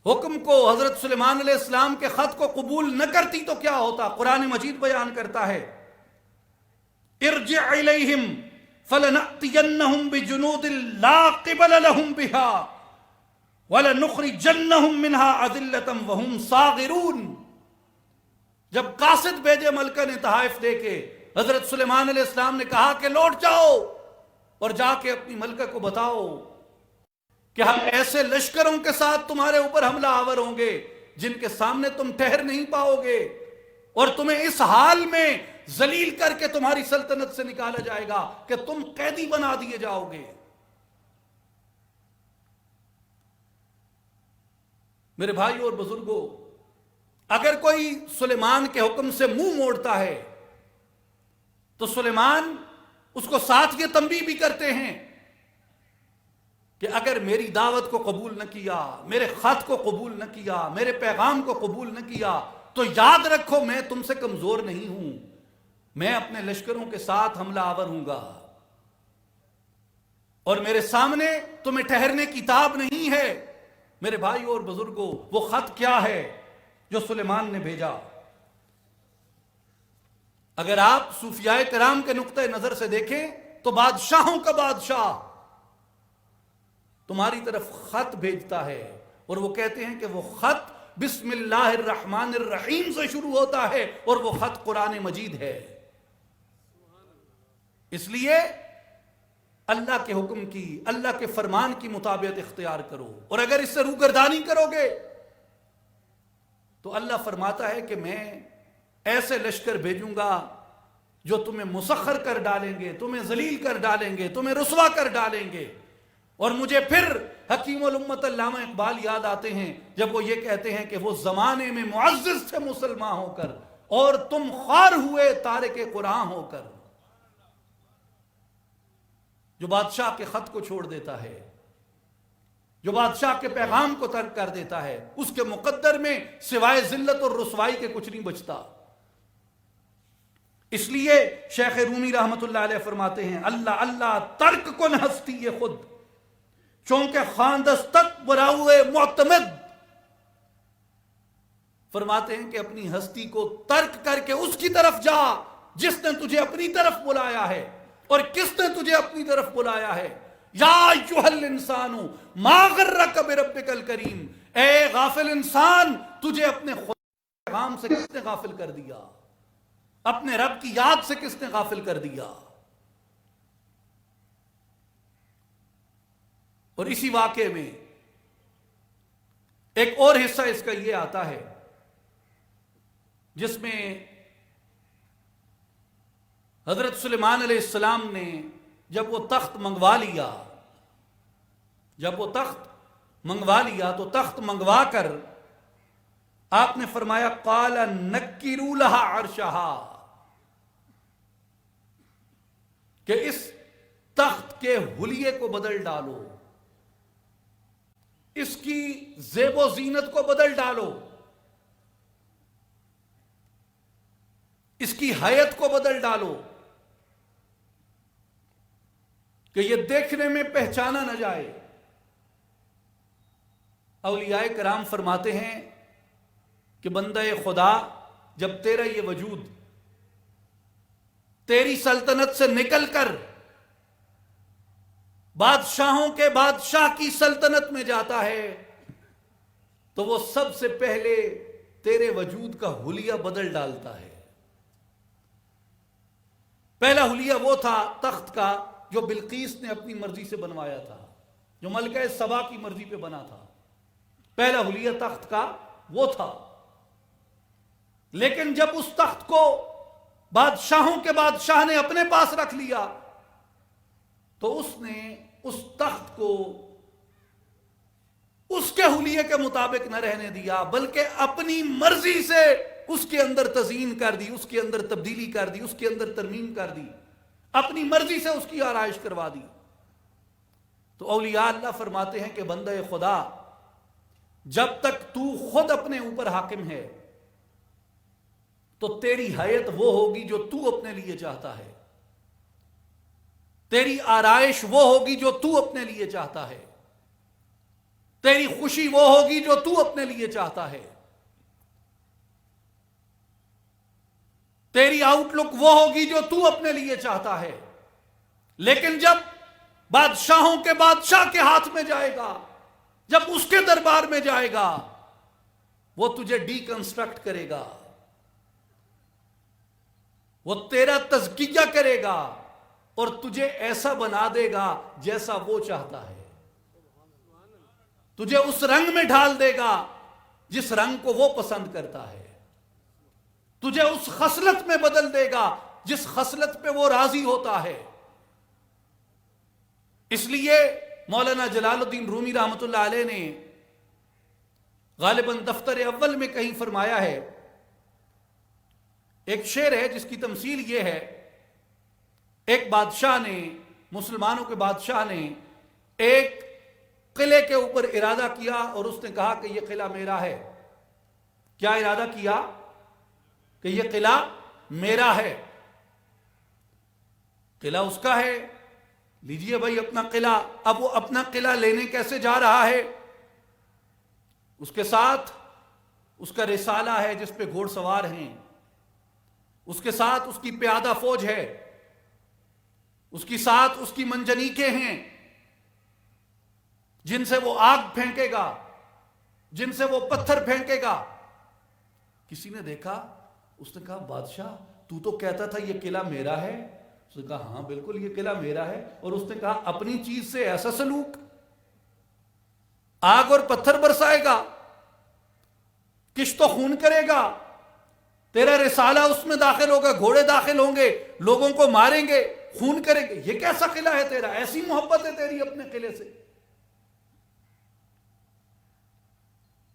حکم کو، حضرت سلیمان علیہ السلام کے خط کو قبول نہ کرتی تو کیا ہوتا؟ قرآن مجید بیان کرتا ہے ارجع الیہم فلنأتینہم بجنود لا قبل لہم بہا وَلَنُخْرِجَنَّهُمْ مِنْهَا أَذِلَّةً وَهُمْ صَاغِرُونَ۔ جب قاصد بھیجے ملکہ نے تحائف دے کے، حضرت سلیمان علیہ السلام نے کہا کہ لوٹ جاؤ اور جا کے اپنی ملکہ کو بتاؤ کہ ہم ایسے لشکروں کے ساتھ تمہارے اوپر حملہ آور ہوں گے جن کے سامنے تم ٹھہر نہیں پاؤ گے، اور تمہیں اس حال میں ذلیل کر کے تمہاری سلطنت سے نکالا جائے گا کہ تم قیدی بنا دیے جاؤ گے۔ میرے بھائیو اور بزرگوں، اگر کوئی سلیمان کے حکم سے منہ موڑتا ہے تو سلیمان اس کو ساتھ یہ تنبیہ بھی کرتے ہیں کہ اگر میری دعوت کو قبول نہ کیا، میرے خط کو قبول نہ کیا، میرے پیغام کو قبول نہ کیا تو یاد رکھو میں تم سے کمزور نہیں ہوں، میں اپنے لشکروں کے ساتھ حملہ آور ہوں گا، اور میرے سامنے تمہیں ٹھہرنے کی تاب نہیں ہے۔ میرے بھائیو اور بزرگوں، وہ خط کیا ہے جو سلیمان نے بھیجا؟ اگر آپ صوفیاء کرام کے نقطہ نظر سے دیکھیں تو بادشاہوں کا بادشاہ تمہاری طرف خط بھیجتا ہے، اور وہ کہتے ہیں کہ وہ خط بسم اللہ الرحمن الرحیم سے شروع ہوتا ہے، اور وہ خط قرآن مجید ہے۔ اس لیے اللہ کے حکم کی، اللہ کے فرمان کی مطابقت اختیار کرو، اور اگر اس سے روگردانی کرو گے تو اللہ فرماتا ہے کہ میں ایسے لشکر بھیجوں گا جو تمہیں مسخر کر ڈالیں گے، تمہیں ذلیل کر ڈالیں گے، تمہیں رسوا کر ڈالیں گے۔ اور مجھے پھر حکیم الامت علامہ اقبال یاد آتے ہیں جب وہ یہ کہتے ہیں کہ وہ زمانے میں معزز تھے مسلمان ہو کر، اور تم خوار ہوئے تارک قرآن ہو کر۔ جو بادشاہ کے خط کو چھوڑ دیتا ہے، جو بادشاہ کے پیغام کو ترک کر دیتا ہے، اس کے مقدر میں سوائے ذلت اور رسوائی کے کچھ نہیں بچتا۔ اس لیے شیخ رومی رحمت اللہ علیہ فرماتے ہیں اللہ اللہ ترک کن ہستی خود چونکہ خاندستک براؤے معتمد۔ فرماتے ہیں کہ اپنی ہستی کو ترک کر کے اس کی طرف جا جس نے تجھے اپنی طرف بلایا ہے۔ اور کس نے تجھے اپنی طرف بلایا ہے؟ یا ایھا الانسان ما غرک بربک الکریم، اے غافل انسان، تجھے اپنے خدا کے پیغام سے کس نے غافل کر دیا؟ اپنے رب کی یاد سے کس نے غافل کر دیا؟ اور اسی واقعے میں ایک اور حصہ اس کا یہ آتا ہے جس میں حضرت سلیمان علیہ السلام نے جب وہ تخت منگوا لیا تو تخت منگوا کر آپ نے فرمایا قال نکروا لها عرشها، کہ اس تخت کے حلیے کو بدل ڈالو، اس کی زیب و زینت کو بدل ڈالو، اس کی حیت کو بدل ڈالو کہ یہ دیکھنے میں پہچانا نہ جائے۔ اولیاء کرام فرماتے ہیں کہ بندہ خدا، جب تیرا یہ وجود تیری سلطنت سے نکل کر بادشاہوں کے بادشاہ کی سلطنت میں جاتا ہے تو وہ سب سے پہلے تیرے وجود کا حلیہ بدل ڈالتا ہے۔ پہلا حلیہ وہ تھا تخت کا جو بلقیس نے اپنی مرضی سے بنوایا تھا، جو ملکہ سبا کی مرضی پہ بنا تھا۔ پہلا حلیہ تخت کا وہ تھا، لیکن جب اس تخت کو بادشاہوں کے بادشاہ نے اپنے پاس رکھ لیا تو اس نے اس تخت کو اس کے حلیے کے مطابق نہ رہنے دیا، بلکہ اپنی مرضی سے اس کے اندر تزئین کر دی، اس کے اندر تبدیلی کر دی، اس کے اندر ترمیم کر دی، اپنی مرضی سے اس کی آرائش کروا دی۔ تو اولیاء اللہ فرماتے ہیں کہ بندہ خدا، جب تک تو خود اپنے اوپر حاکم ہے تو تیری حیت وہ ہوگی جو تو اپنے لیے چاہتا ہے، تیری آرائش وہ ہوگی جو تو اپنے لیے چاہتا ہے، تیری خوشی وہ ہوگی جو تو اپنے لیے چاہتا ہے، تیری آؤٹ لک وہ ہوگی جو تو اپنے لیے چاہتا ہے۔ لیکن جب بادشاہوں کے بادشاہ کے ہاتھ میں جائے گا، جب اس کے دربار میں جائے گا، وہ تجھے ڈی کنسٹرکٹ کرے گا، وہ تیرا تزکیہ کرے گا اور تجھے ایسا بنا دے گا جیسا وہ چاہتا ہے، تجھے اس رنگ میں ڈھال دے گا جس رنگ کو وہ پسند کرتا ہے، تجھے اس خصلت میں بدل دے گا جس خصلت پہ وہ راضی ہوتا ہے۔ اس لیے مولانا جلال الدین رومی رحمۃ اللہ علیہ نے غالباً دفتر اول میں کہیں فرمایا ہے، ایک شعر ہے جس کی تمثیل یہ ہے، ایک بادشاہ نے، مسلمانوں کے بادشاہ نے ایک قلعے کے اوپر ارادہ کیا اور اس نے کہا کہ یہ قلعہ میرا ہے۔ کیا ارادہ کیا؟ کہ یہ قلعہ میرا ہے، قلعہ اس کا ہے، لیجئے بھائی اپنا قلعہ۔ اب وہ اپنا قلعہ لینے کیسے جا رہا ہے؟ اس کے ساتھ اس کا رسالہ ہے جس پہ گھوڑ سوار ہیں، اس کے ساتھ اس کی پیادہ فوج ہے، اس کی ساتھ اس کی منجنیقیں ہیں جن سے وہ آگ پھینکے گا، جن سے وہ پتھر پھینکے گا۔ کسی نے دیکھا، اس نے کہا بادشاہ تو کہتا تھا یہ قلعہ میرا ہے۔ اس نے کہا ہاں بالکل یہ قلعہ میرا ہے۔ اور اس نے کہا اپنی چیز سے ایسا سلوک، آگ اور پتھر برسائے گا، کشت و خون کرے گا، تیرا رسالہ اس میں داخل ہوگا، گھوڑے داخل ہوں گے، لوگوں کو ماریں گے، خون کریں گے، یہ کیسا قلعہ ہے تیرا؟ ایسی محبت ہے تیری اپنے قلعے سے؟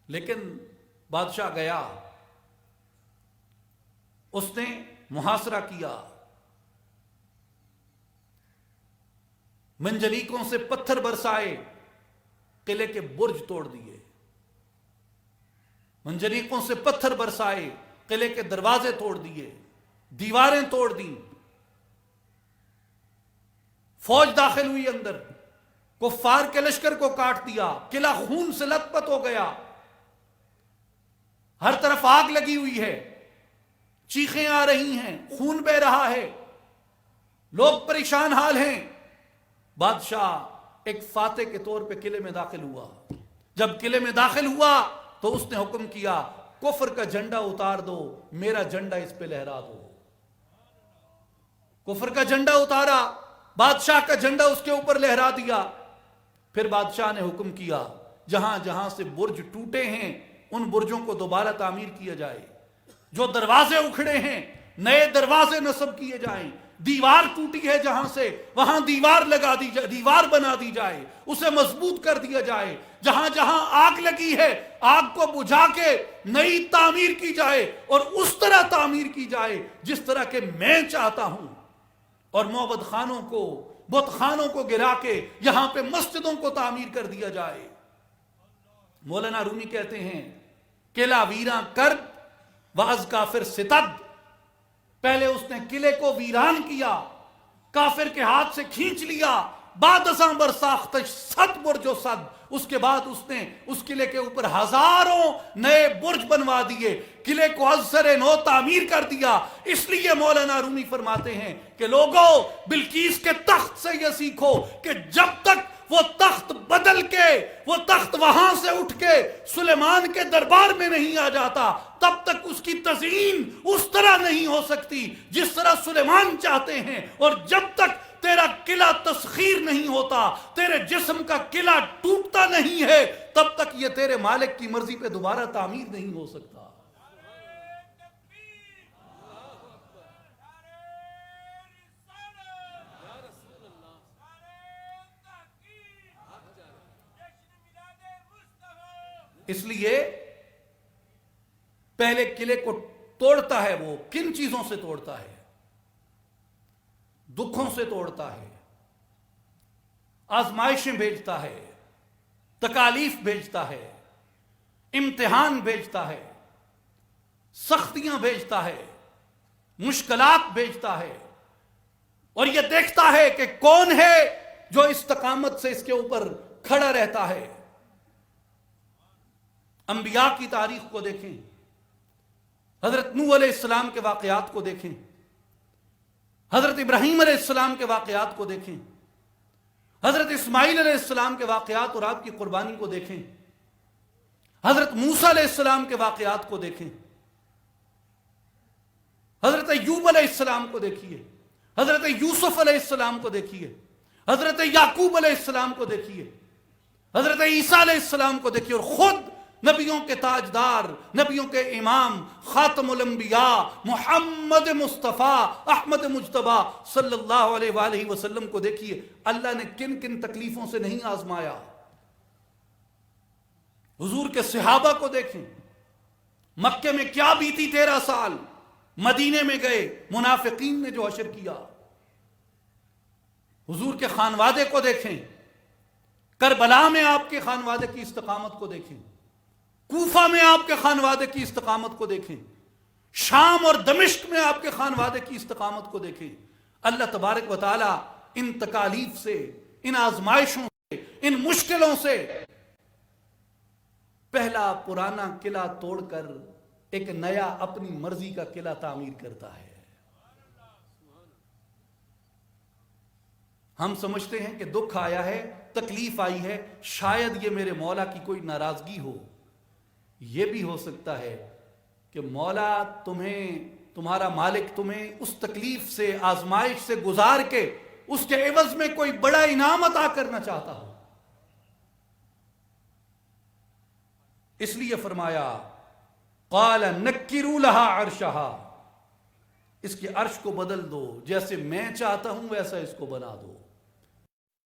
لیکن بادشاہ گیا، اس نے محاصرہ کیا، منجنیقوں سے پتھر برسائے، قلعے کے برج توڑ دیے، منجنیقوں سے پتھر برسائے، قلعے کے دروازے توڑ دیے، دیواریں توڑ دیں، فوج داخل ہوئی اندر، کفار کے لشکر کو کاٹ دیا، قلعہ خون سے لت پت ہو گیا، ہر طرف آگ لگی ہوئی ہے، چیخیں آ رہی ہیں، خون بہ رہا ہے، لوگ پریشان حال ہیں۔ بادشاہ ایک فاتح کے طور پہ قلعے میں داخل ہوا۔ جب قلعے میں داخل ہوا تو اس نے حکم کیا کفر کا جھنڈا اتار دو، میرا جھنڈا اس پہ لہرا دو۔ کفر کا جھنڈا اتارا، بادشاہ کا جھنڈا اس کے اوپر لہرا دیا۔ پھر بادشاہ نے حکم کیا جہاں جہاں سے برج ٹوٹے ہیں ان برجوں کو دوبارہ تعمیر کیا جائے، جو دروازے اکھڑے ہیں نئے دروازے نصب کیے جائیں، دیوار ٹوٹی ہے جہاں سے وہاں دیوار لگا دی جائے، دیوار بنا دی جائے، اسے مضبوط کر دیا جائے، جہاں جہاں آگ لگی ہے آگ کو بجھا کے نئی تعمیر کی جائے، اور اس طرح تعمیر کی جائے جس طرح کہ میں چاہتا ہوں، اور معبد خانوں کو، بت خانوں کو گرا کے یہاں پہ مسجدوں کو تعمیر کر دیا جائے۔ مولانا رومی کہتے ہیں قلعہ ویراں کرد واز کافر ستد، پہلے اس نے قلعے کو ویران کیا، کافر کے ہاتھ سے کھینچ لیا، بعد ازاں بر ساختش صد برج و صد، اس کے بعد اس نے اس قلعے کے اوپر ہزاروں نئے برج بنوا دیے، قلعے کو از سر نو تعمیر کر دیا۔ اس لیے مولانا رومی فرماتے ہیں کہ لوگوں بلقیس کے تخت سے یہ سیکھو کہ جب تک وہ تخت بدل کے، وہ تخت وہاں سے اٹھ کے سلیمان کے دربار میں نہیں آ جاتا، تب تک اس کی تزئین اس طرح نہیں ہو سکتی جس طرح سلیمان چاہتے ہیں، اور جب تک تیرا قلعہ تسخیر نہیں ہوتا، تیرے جسم کا قلعہ ٹوٹتا نہیں ہے، تب تک یہ تیرے مالک کی مرضی پہ دوبارہ تعمیر نہیں ہو سکتا۔ اس لیے پہلے قلعے کو توڑتا ہے، وہ کن چیزوں سے توڑتا ہے؟ دکھوں سے توڑتا ہے، آزمائشیں بھیجتا ہے، تکالیف بھیجتا ہے، امتحان بھیجتا ہے، سختیاں بھیجتا ہے، مشکلات بھیجتا ہے، اور یہ دیکھتا ہے کہ کون ہے جو استقامت سے اس کے اوپر کھڑا رہتا ہے۔ انبیاء کی تاریخ کو دیکھیں، حضرت نوح علیہ السلام کے واقعات کو دیکھیں، حضرت ابراہیم علیہ السلام کے واقعات کو دیکھیں، حضرت اسماعیل علیہ السلام کے واقعات اور آپ کی قربانی کو دیکھیں، حضرت موسیٰ علیہ السلام کے واقعات کو دیکھیں، حضرت ایوب علیہ السلام کو دیکھیے، حضرت یوسف علیہ السلام کو دیکھیے، حضرت یعقوب علیہ السلام کو دیکھیے، حضرت عیسیٰ علیہ السلام کو دیکھیے، اور خود نبیوں کے تاجدار، نبیوں کے امام، خاتم الانبیاء محمد مصطفیٰ احمد مجتبیٰ صلی اللہ علیہ وآلہ وسلم کو دیکھیے۔ اللہ نے کن کن تکلیفوں سے نہیں آزمایا۔ حضور کے صحابہ کو دیکھیں، مکے میں کیا بیتی 13 سال، مدینے میں گئے منافقین نے جو حشر کیا۔ حضور کے خانوادے کو دیکھیں، کربلا میں آپ کے خانوادے کی استقامت کو دیکھیں، کوفہ میں آپ کے خانوادے کی استقامت کو دیکھیں، شام اور دمشق میں آپ کے خانوادے کی استقامت کو دیکھیں۔ اللہ تبارک و تعالی ان تکالیف سے، ان آزمائشوں سے، ان مشکلوں سے پہلا پرانا قلعہ توڑ کر ایک نیا اپنی مرضی کا قلعہ تعمیر کرتا ہے۔ ہم سمجھتے ہیں کہ دکھ آیا ہے، تکلیف آئی ہے، شاید یہ میرے مولا کی کوئی ناراضگی ہو۔ یہ بھی ہو سکتا ہے کہ مولا تمہارا مالک تمہیں اس تکلیف سے، آزمائش سے گزار کے اس کے عوض میں کوئی بڑا انعام عطا کرنا چاہتا ہو۔ اس لیے فرمایا قال نکروا لها عرشها، اس کے عرش کو بدل دو، جیسے میں چاہتا ہوں ویسا اس کو بنا دو۔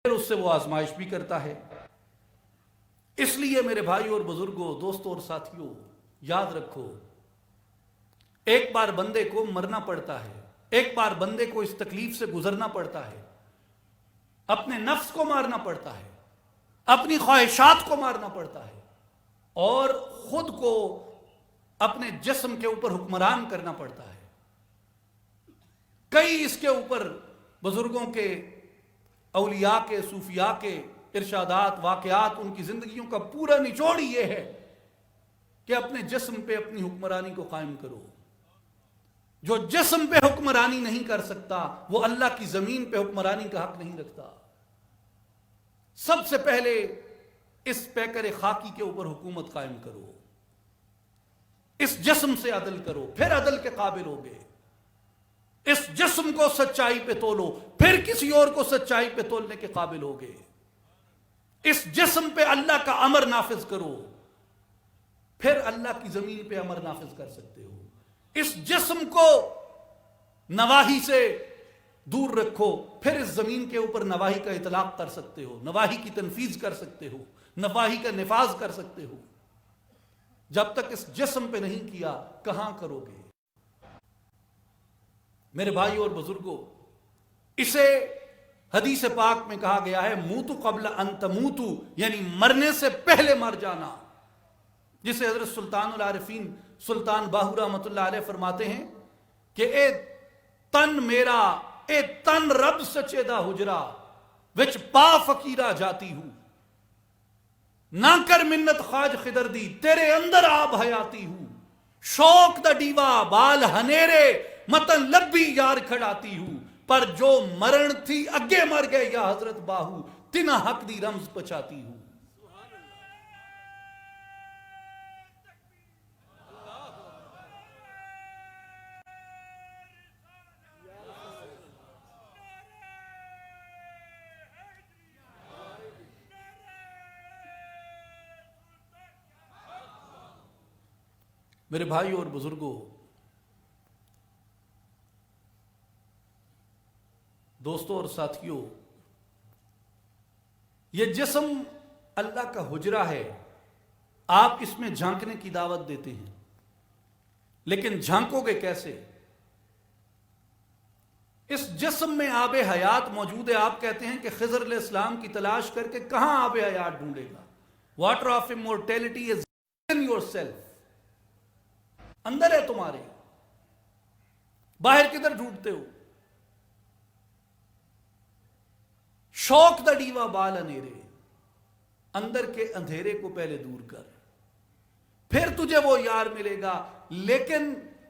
پھر اس سے وہ آزمائش بھی کرتا ہے۔ اس لیے میرے بھائیوں اور بزرگوں، دوستوں اور ساتھیوں، یاد رکھو، ایک بار بندے کو مرنا پڑتا ہے، ایک بار بندے کو اس تکلیف سے گزرنا پڑتا ہے، اپنے نفس کو مارنا پڑتا ہے، اپنی خواہشات کو مارنا پڑتا ہے، اور خود کو اپنے جسم کے اوپر حکمران کرنا پڑتا ہے۔ کئی اس کے اوپر بزرگوں کے، اولیاء کے، صوفیاء کے ارشادات، واقعات، ان کی زندگیوں کا پورا نچوڑ یہ ہے کہ اپنے جسم پہ اپنی حکمرانی کو قائم کرو۔ جو جسم پہ حکمرانی نہیں کر سکتا وہ اللہ کی زمین پہ حکمرانی کا حق نہیں رکھتا۔ سب سے پہلے اس پیکر خاکی کے اوپر حکومت قائم کرو، اس جسم سے عدل کرو، پھر عدل کے قابل ہوگے۔ اس جسم کو سچائی پہ تولو، پھر کسی اور کو سچائی پہ تولنے کے قابل ہوگے۔ اس جسم پہ اللہ کا امر نافذ کرو، پھر اللہ کی زمین پہ امر نافذ کر سکتے ہو۔ اس جسم کو نواحی سے دور رکھو، پھر اس زمین کے اوپر نواحی کا اطلاق کر سکتے ہو، نواحی کی تنفیذ کر سکتے ہو، نواحی کا نفاذ کر سکتے ہو۔ جب تک اس جسم پہ نہیں کیا کہاں کرو گے؟ میرے بھائیوں اور بزرگوں، اسے حدیث پاک میں کہا گیا ہے موتو قبل ان تموتو، یعنی مرنے سے پہلے مر جانا، جسے حضرت سلطان العارفین سلطان باہو رحمۃ اللہ علیہ فرماتے ہیں کہ اے تن میرا، اے تن رب سچے دا حجرا وچ پا فقیرہ جاتی ہوں، نہ کر منت خواج خدر دی تیرے اندر آب حیاتی ہوں، شوق دا ڈیوا بال ہنیرے متن لبی یار کھڑاتی ہوں، پر جو مرن تھی اگے مر گئے یا حضرت باہو تنا حق دی رمز پچاتی ہوں۔ میرے بھائیوں اور بزرگوں، دوستوں اور ساتھیوں، یہ جسم اللہ کا حجرہ ہے، آپ اس میں جھانکنے کی دعوت دیتے ہیں، لیکن جھانکو گے کیسے؟ اس جسم میں آب حیات موجود ہے۔ آپ کہتے ہیں کہ خضر علیہ السلام کی تلاش کر کے کہاں آب حیات ڈھونڈے گا؟ Water of immortality is in yourself, اندر ہے تمہارے، باہر کدھر ڈھونڈتے ہو؟ چوک دا ڈیوا بال انیرے، اندر کے اندھیرے کو پہلے دور کر، پھر تجھے وہ یار ملے گا۔ لیکن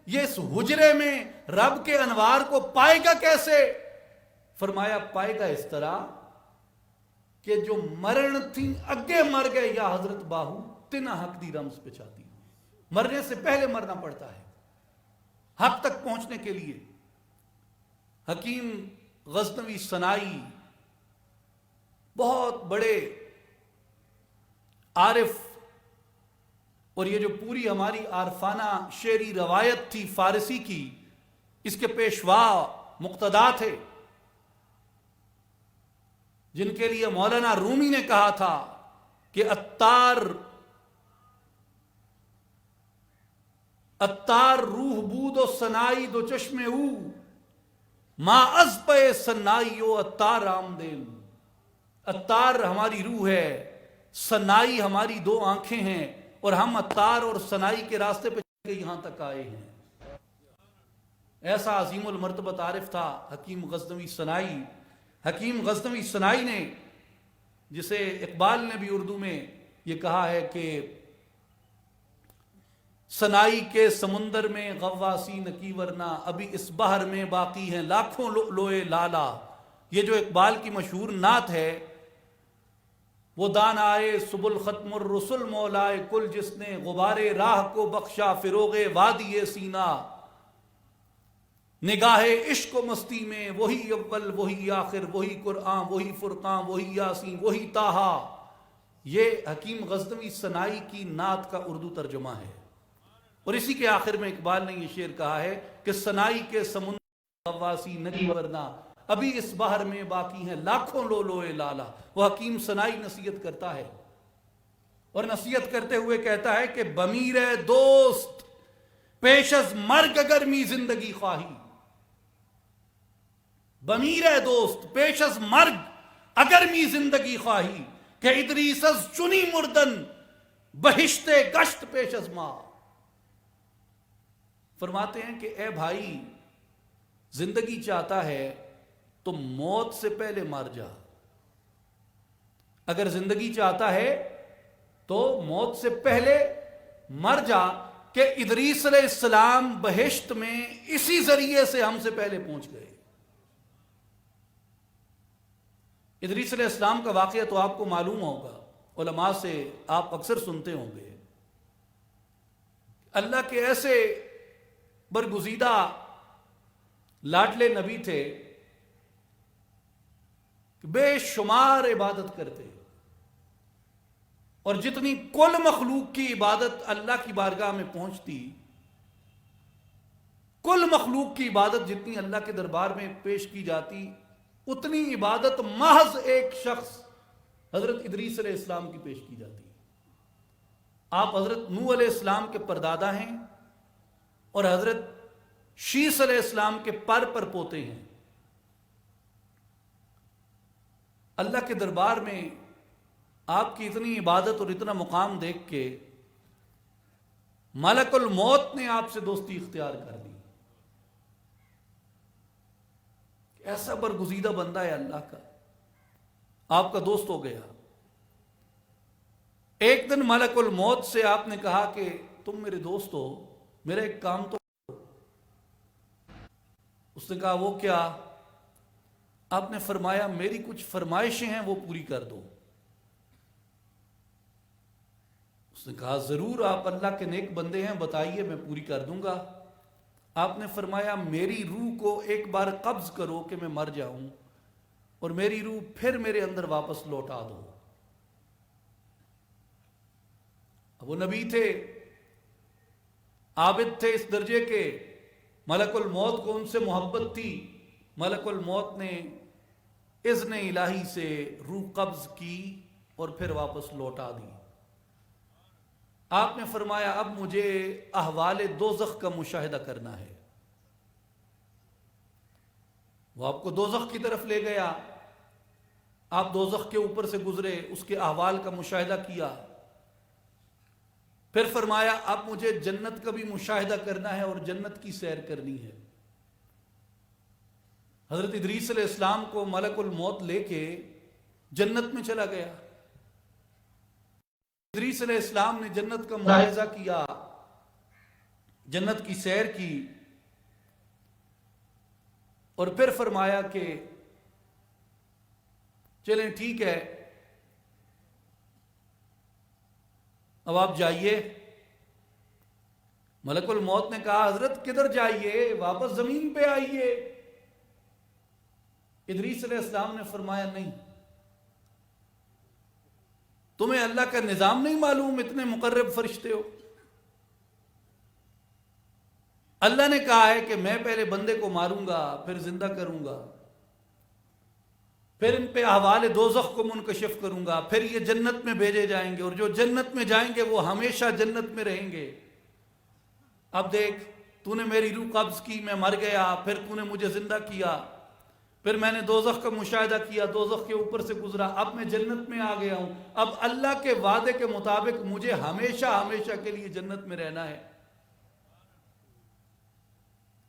یہ اس حجرے میں رب کے انوار کو پائے گا کیسے؟ فرمایا پائے گا اس طرح کہ جو مرن تھی اگے مر گئے یا حضرت باہو تنا حق دی رمز پہ چاہتی، مرنے سے پہلے مرنا پڑتا ہے حق تک پہنچنے کے لیے۔ حکیم غزنوی سنائی بہت بڑے عارف، اور یہ جو پوری ہماری عارفانہ شعری روایت تھی فارسی کی، اس کے پیشوا مقتدا تھے، جن کے لیے مولانا رومی نے کہا تھا کہ اتار روح بود و سنائی دو چشم او، ما از پہ سنائی و اتار آمدین۔ اتار ہماری روح ہے، سنائی ہماری دو آنکھیں ہیں، اور ہم اتار اور سنائی کے راستے پہ چل کے یہاں تک آئے ہیں۔ ایسا عظیم المرتبت عارف تھا حکیم غزنوی سنائی۔ حکیم غزنوی سنائی نے، جسے اقبال نے بھی اردو میں یہ کہا ہے کہ سنائی کے سمندر میں غواصی نکی ورنہ، ابھی اس بحر میں باقی ہیں لاکھوں لؤلؤے لالا۔ یہ جو اقبال کی مشہور نعت ہے، وہ دان آئے سبل ختم الرسل مولائے کل، جس نے غبار راہ کو بخشا فروغ وادی سینا، نگاہ عشق و مستی میں وہی اول وہی آخر، وہی قرآن وہی فرقان وہی یاسین وہی طٰہٰ۔ یہ حکیم غزنوی سنائی کی نعت کا اردو ترجمہ ہے، اور اسی کے آخر میں اقبال نے یہ شعر کہا ہے کہ سنائی کے سمندر غواصی نکی ورنہ، ابھی اس بحر میں باقی ہیں لاکھوں لؤلؤے لالا۔ وہ حکیم سنائی نصیحت کرتا ہے، اور نصیحت کرتے ہوئے کہتا ہے کہ بمیر دوست پیش از مرگ اگر می زندگی خواہی، بمیر دوست پیش از مرگ اگر می زندگی خواہی، کہ ادریس از چنی مردن بہشت گشت پیش از ما۔ فرماتے ہیں کہ اے بھائی، زندگی چاہتا ہے تو موت سے پہلے مر جا، اگر زندگی چاہتا ہے تو موت سے پہلے مر جا، کہ ادریس علیہ السلام بہشت میں اسی ذریعے سے ہم سے پہلے پہنچ گئے۔ ادریس علیہ السلام کا واقعہ تو آپ کو معلوم ہوگا، علماء سے آپ اکثر سنتے ہوں گے۔ اللہ کے ایسے برگزیدہ لاڈلے نبی تھے کہ بے شمار عبادت کرتے، اور جتنی کل مخلوق کی عبادت اللہ کی بارگاہ میں پہنچتی، کل مخلوق کی عبادت جتنی اللہ کے دربار میں پیش کی جاتی، اتنی عبادت محض ایک شخص حضرت ادریس علیہ السلام کی پیش کی جاتی۔ آپ حضرت نوح علیہ السلام کے پردادا ہیں، اور حضرت شیس علیہ السلام کے پر پوتے ہیں۔ اللہ کے دربار میں آپ کی اتنی عبادت اور اتنا مقام دیکھ کے ملک الموت نے آپ سے دوستی اختیار کر لی۔ ایسا برگزیدہ بندہ ہے اللہ کا، آپ کا دوست ہو گیا۔ ایک دن ملک الموت سے آپ نے کہا کہ تم میرے دوست ہو، میرا ایک کام تو۔ اس نے کہا وہ کیا؟ آپ نے فرمایا میری کچھ فرمائشیں ہیں وہ پوری کر دو۔ اس نے کہا ضرور، آپ اللہ کے نیک بندے ہیں، بتائیے میں پوری کر دوں گا۔ آپ نے فرمایا میری روح کو ایک بار قبض کرو کہ میں مر جاؤں، اور میری روح پھر میرے اندر واپس لوٹا دو۔ وہ نبی تھے، عابد تھے اس درجے کے، ملک الموت کو ان سے محبت تھی۔ ملک الموت نے اذن الہی سے روح قبض کی اور پھر واپس لوٹا دی۔ آپ نے فرمایا اب مجھے احوال دوزخ کا مشاہدہ کرنا ہے۔ وہ آپ کو دوزخ کی طرف لے گیا، آپ دوزخ کے اوپر سے گزرے، اس کے احوال کا مشاہدہ کیا۔ پھر فرمایا اب مجھے جنت کا بھی مشاہدہ کرنا ہے اور جنت کی سیر کرنی ہے۔ حضرت ادریس علیہ السلام کو ملک الموت لے کے جنت میں چلا گیا. ادریس علیہ السلام نے جنت کا ملاحظہ کیا، جنت کی سیر کی، اور پھر فرمایا کہ چلیں ٹھیک ہے، اب آپ جائیے. ملک الموت نے کہا حضرت کدھر جائیے، واپس زمین پہ آئیے. ادریس علیہ السلام نے فرمایا نہیں، تمہیں اللہ کا نظام نہیں معلوم، اتنے مقرب فرشتے ہو. اللہ نے کہا ہے کہ میں پہلے بندے کو ماروں گا، پھر زندہ کروں گا، پھر ان پہ احوال دوزخ کو منکشف کروں گا، پھر یہ جنت میں بھیجے جائیں گے، اور جو جنت میں جائیں گے وہ ہمیشہ جنت میں رہیں گے. اب دیکھ، تو نے میری روح قبض کی، میں مر گیا، پھر تو نے مجھے زندہ کیا، پھر میں نے دوزخ کا مشاہدہ کیا، دوزخ کے اوپر سے گزرا، اب میں جنت میں آ گیا ہوں. اب اللہ کے وعدے کے مطابق مجھے ہمیشہ ہمیشہ کے لیے جنت میں رہنا ہے.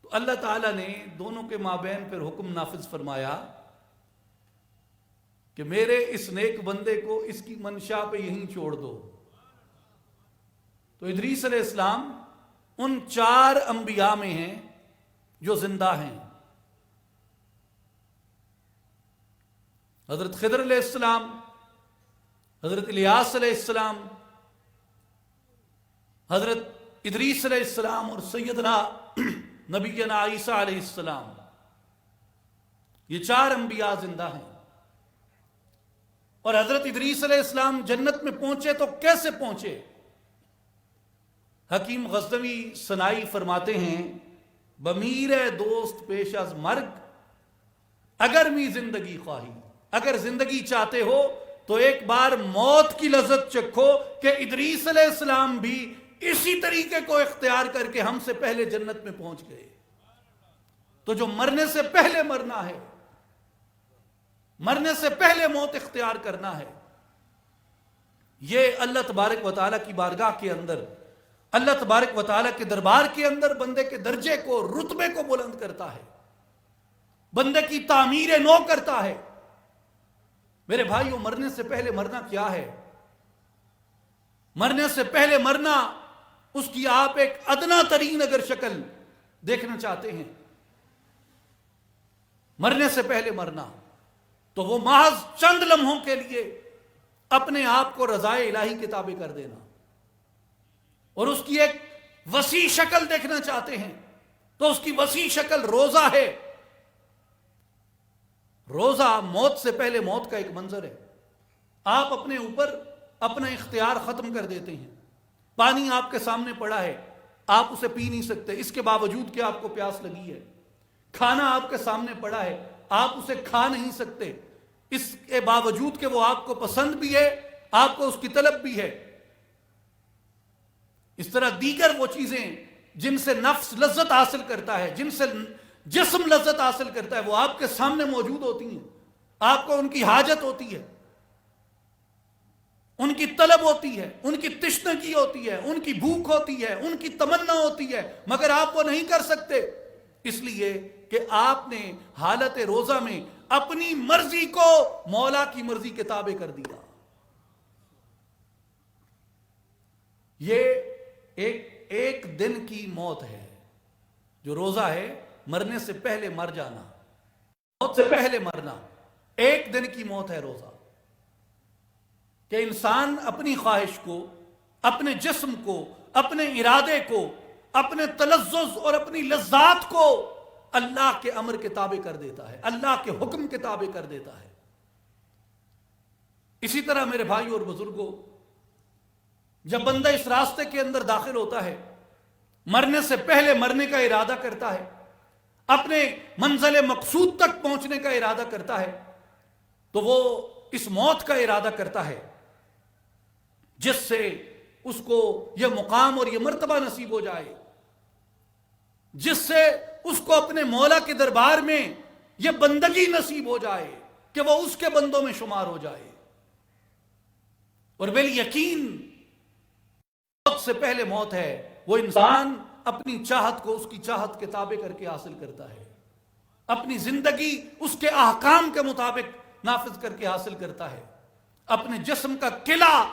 تو اللہ تعالیٰ نے دونوں کے مابین پھر حکم نافذ فرمایا کہ میرے اس نیک بندے کو اس کی منشا پہ یہیں چھوڑ دو. تو ادریس علیہ السلام ان 4 انبیاء میں ہیں جو زندہ ہیں. حضرت خضر علیہ السلام، حضرت الیاس علیہ السلام، حضرت ادریس علیہ السلام، اور سیدنا نبینا عیسیٰ علیہ السلام. یہ 4 انبیاء زندہ ہیں. اور حضرت ادریس علیہ السلام جنت میں پہنچے تو کیسے پہنچے؟ حکیم غزنوی سنائی فرماتے ہیں بمیر دوست پیش از مرگ اگر می زندگی خواہی، اگر زندگی چاہتے ہو تو ایک بار موت کی لذت چکھو کہ ادریس علیہ السلام بھی اسی طریقے کو اختیار کر کے ہم سے پہلے جنت میں پہنچ گئے. تو جو مرنے سے پہلے مرنا ہے، مرنے سے پہلے موت اختیار کرنا ہے، یہ اللہ تبارک و تعالیٰ کی بارگاہ کے اندر، اللہ تبارک و تعالیٰ کے دربار کے اندر بندے کے درجے کو، رتبے کو بلند کرتا ہے، بندے کی تعمیر نو کرتا ہے. میرے بھائیوں، مرنے سے پہلے مرنا کیا ہے؟ مرنے سے پہلے مرنا، اس کی آپ ایک ادنا ترین اگر شکل دیکھنا چاہتے ہیں، مرنے سے پہلے مرنا تو وہ محض چند لمحوں کے لیے اپنے آپ کو رضائے الہی کے تابع کر دینا. اور اس کی ایک وسیع شکل دیکھنا چاہتے ہیں تو اس کی وسیع شکل روزہ ہے. روزہ موت سے پہلے موت کا ایک منظر ہے. آپ اپنے اوپر اپنا اختیار ختم کر دیتے ہیں. پانی آپ کے سامنے پڑا ہے، آپ اسے پی نہیں سکتے، اس کے باوجود کہ آپ کو پیاس لگی ہے. کھانا آپ کے سامنے پڑا ہے، آپ اسے کھا نہیں سکتے، اس کے باوجود کہ وہ آپ کو پسند بھی ہے، آپ کو اس کی طلب بھی ہے. اس طرح دیگر وہ چیزیں جن سے نفس لذت حاصل کرتا ہے، جن سے جسم لذت حاصل کرتا ہے، وہ آپ کے سامنے موجود ہوتی ہیں. آپ کو ان کی حاجت ہوتی ہے، ان کی طلب ہوتی ہے، ان کی تشنگی ہوتی ہے، ان کی بھوک ہوتی ہے، ان کی تمنا ہوتی ہے، مگر آپ وہ نہیں کر سکتے، اس لیے کہ آپ نے حالت روزہ میں اپنی مرضی کو مولا کی مرضی کے تابع کر دیا. یہ ایک دن کی موت ہے جو روزہ ہے. مرنے سے پہلے مر جانا، موت سے پہلے مرنا، ایک دن کی موت ہے روزہ. کہ انسان اپنی خواہش کو، اپنے جسم کو، اپنے ارادے کو، اپنے تلذذ اور اپنی لذات کو اللہ کے امر کے تابع کر دیتا ہے، اللہ کے حکم کے تابع کر دیتا ہے. اسی طرح میرے بھائیوں اور بزرگوں، جب بندہ اس راستے کے اندر داخل ہوتا ہے، مرنے سے پہلے مرنے کا ارادہ کرتا ہے، اپنے منزل مقصود تک پہنچنے کا ارادہ کرتا ہے، تو وہ اس موت کا ارادہ کرتا ہے جس سے اس کو یہ مقام اور یہ مرتبہ نصیب ہو جائے، جس سے اس کو اپنے مولا کے دربار میں یہ بندگی نصیب ہو جائے کہ وہ اس کے بندوں میں شمار ہو جائے. اور بالیقین موت سے پہلے موت ہے، وہ انسان اپنی چاہت کو اس کی چاہت کے تابع کر کے حاصل کرتا ہے، اپنی زندگی اس کے احکام کے مطابق نافذ کر کے حاصل کرتا ہے. اپنے جسم کا قلعہ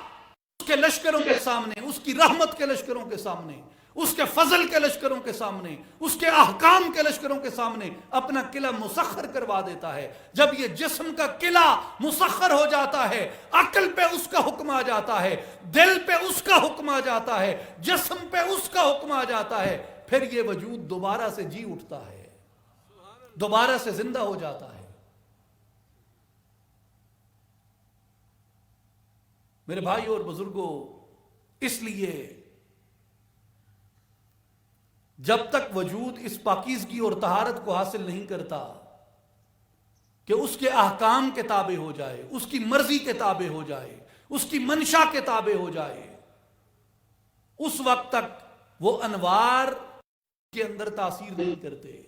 اس کے لشکروں کے سامنے، اس کی رحمت کے لشکروں کے سامنے، اس کے فضل کے لشکروں کے سامنے، اس کے احکام کے لشکروں کے سامنے اپنا قلعہ مسخر کروا دیتا ہے. جب یہ جسم کا قلعہ مسخر ہو جاتا ہے، عقل پہ اس کا حکم آ جاتا ہے، دل پہ اس کا حکم آ جاتا ہے، جسم پہ اس کا حکم آ جاتا ہے، پھر یہ وجود دوبارہ سے جی اٹھتا ہے، دوبارہ سے زندہ ہو جاتا ہے. میرے بھائی اور بزرگوں، اس لیے جب تک وجود اس پاکیزگی اور طہارت کو حاصل نہیں کرتا کہ اس کے احکام کے تابع ہو جائے، اس کی مرضی کے تابع ہو جائے، اس کی منشا کے تابع ہو جائے، اس وقت تک وہ انوار کے اندر تاثیر نہیں کرتے.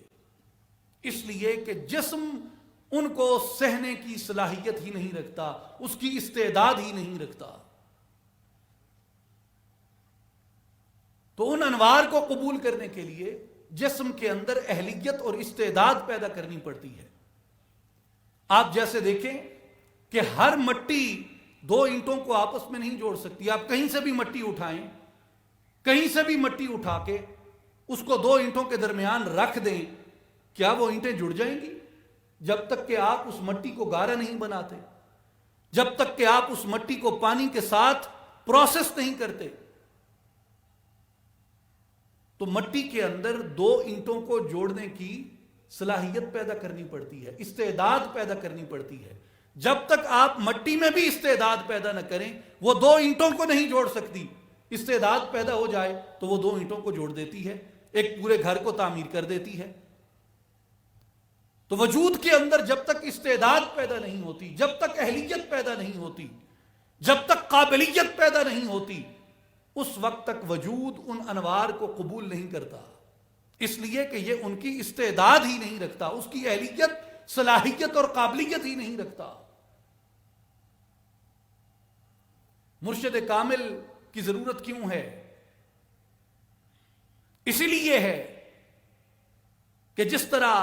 اس لیے کہ جسم ان کو سہنے کی صلاحیت ہی نہیں رکھتا، اس کی استعداد ہی نہیں رکھتا. تو ان انوار کو قبول کرنے کے لیے جسم کے اندر اہلیت اور استعداد پیدا کرنی پڑتی ہے. آپ جیسے دیکھیں کہ ہر مٹی دو اینٹوں کو آپس میں نہیں جوڑ سکتی. آپ کہیں سے بھی مٹی اٹھائیں، کہیں سے بھی مٹی اٹھا کے اس کو دو اینٹوں کے درمیان رکھ دیں، کیا وہ اینٹیں جڑ جائیں گی؟ جب تک کہ آپ اس مٹی کو گارا نہیں بناتے، جب تک کہ آپ اس مٹی کو پانی کے ساتھ پروسیس نہیں کرتے. تو مٹی کے اندر دو اینٹوں کو جوڑنے کی صلاحیت پیدا کرنی پڑتی ہے، استعداد پیدا کرنی پڑتی ہے. جب تک آپ مٹی میں بھی استعداد پیدا نہ کریں، وہ دو اینٹوں کو نہیں جوڑ سکتی. استعداد پیدا ہو جائے تو وہ دو اینٹوں کو جوڑ دیتی ہے، ایک پورے گھر کو تعمیر کر دیتی ہے. تو وجود کے اندر جب تک استعداد پیدا نہیں ہوتی، جب تک اہلیت پیدا نہیں ہوتی، جب تک قابلیت پیدا نہیں ہوتی، اس وقت تک وجود ان انوار کو قبول نہیں کرتا. اس لیے کہ یہ ان کی استعداد ہی نہیں رکھتا، اس کی اہلیت، صلاحیت اور قابلیت ہی نہیں رکھتا. مرشد کامل کی ضرورت کیوں ہے؟ اسی لیے ہے کہ جس طرح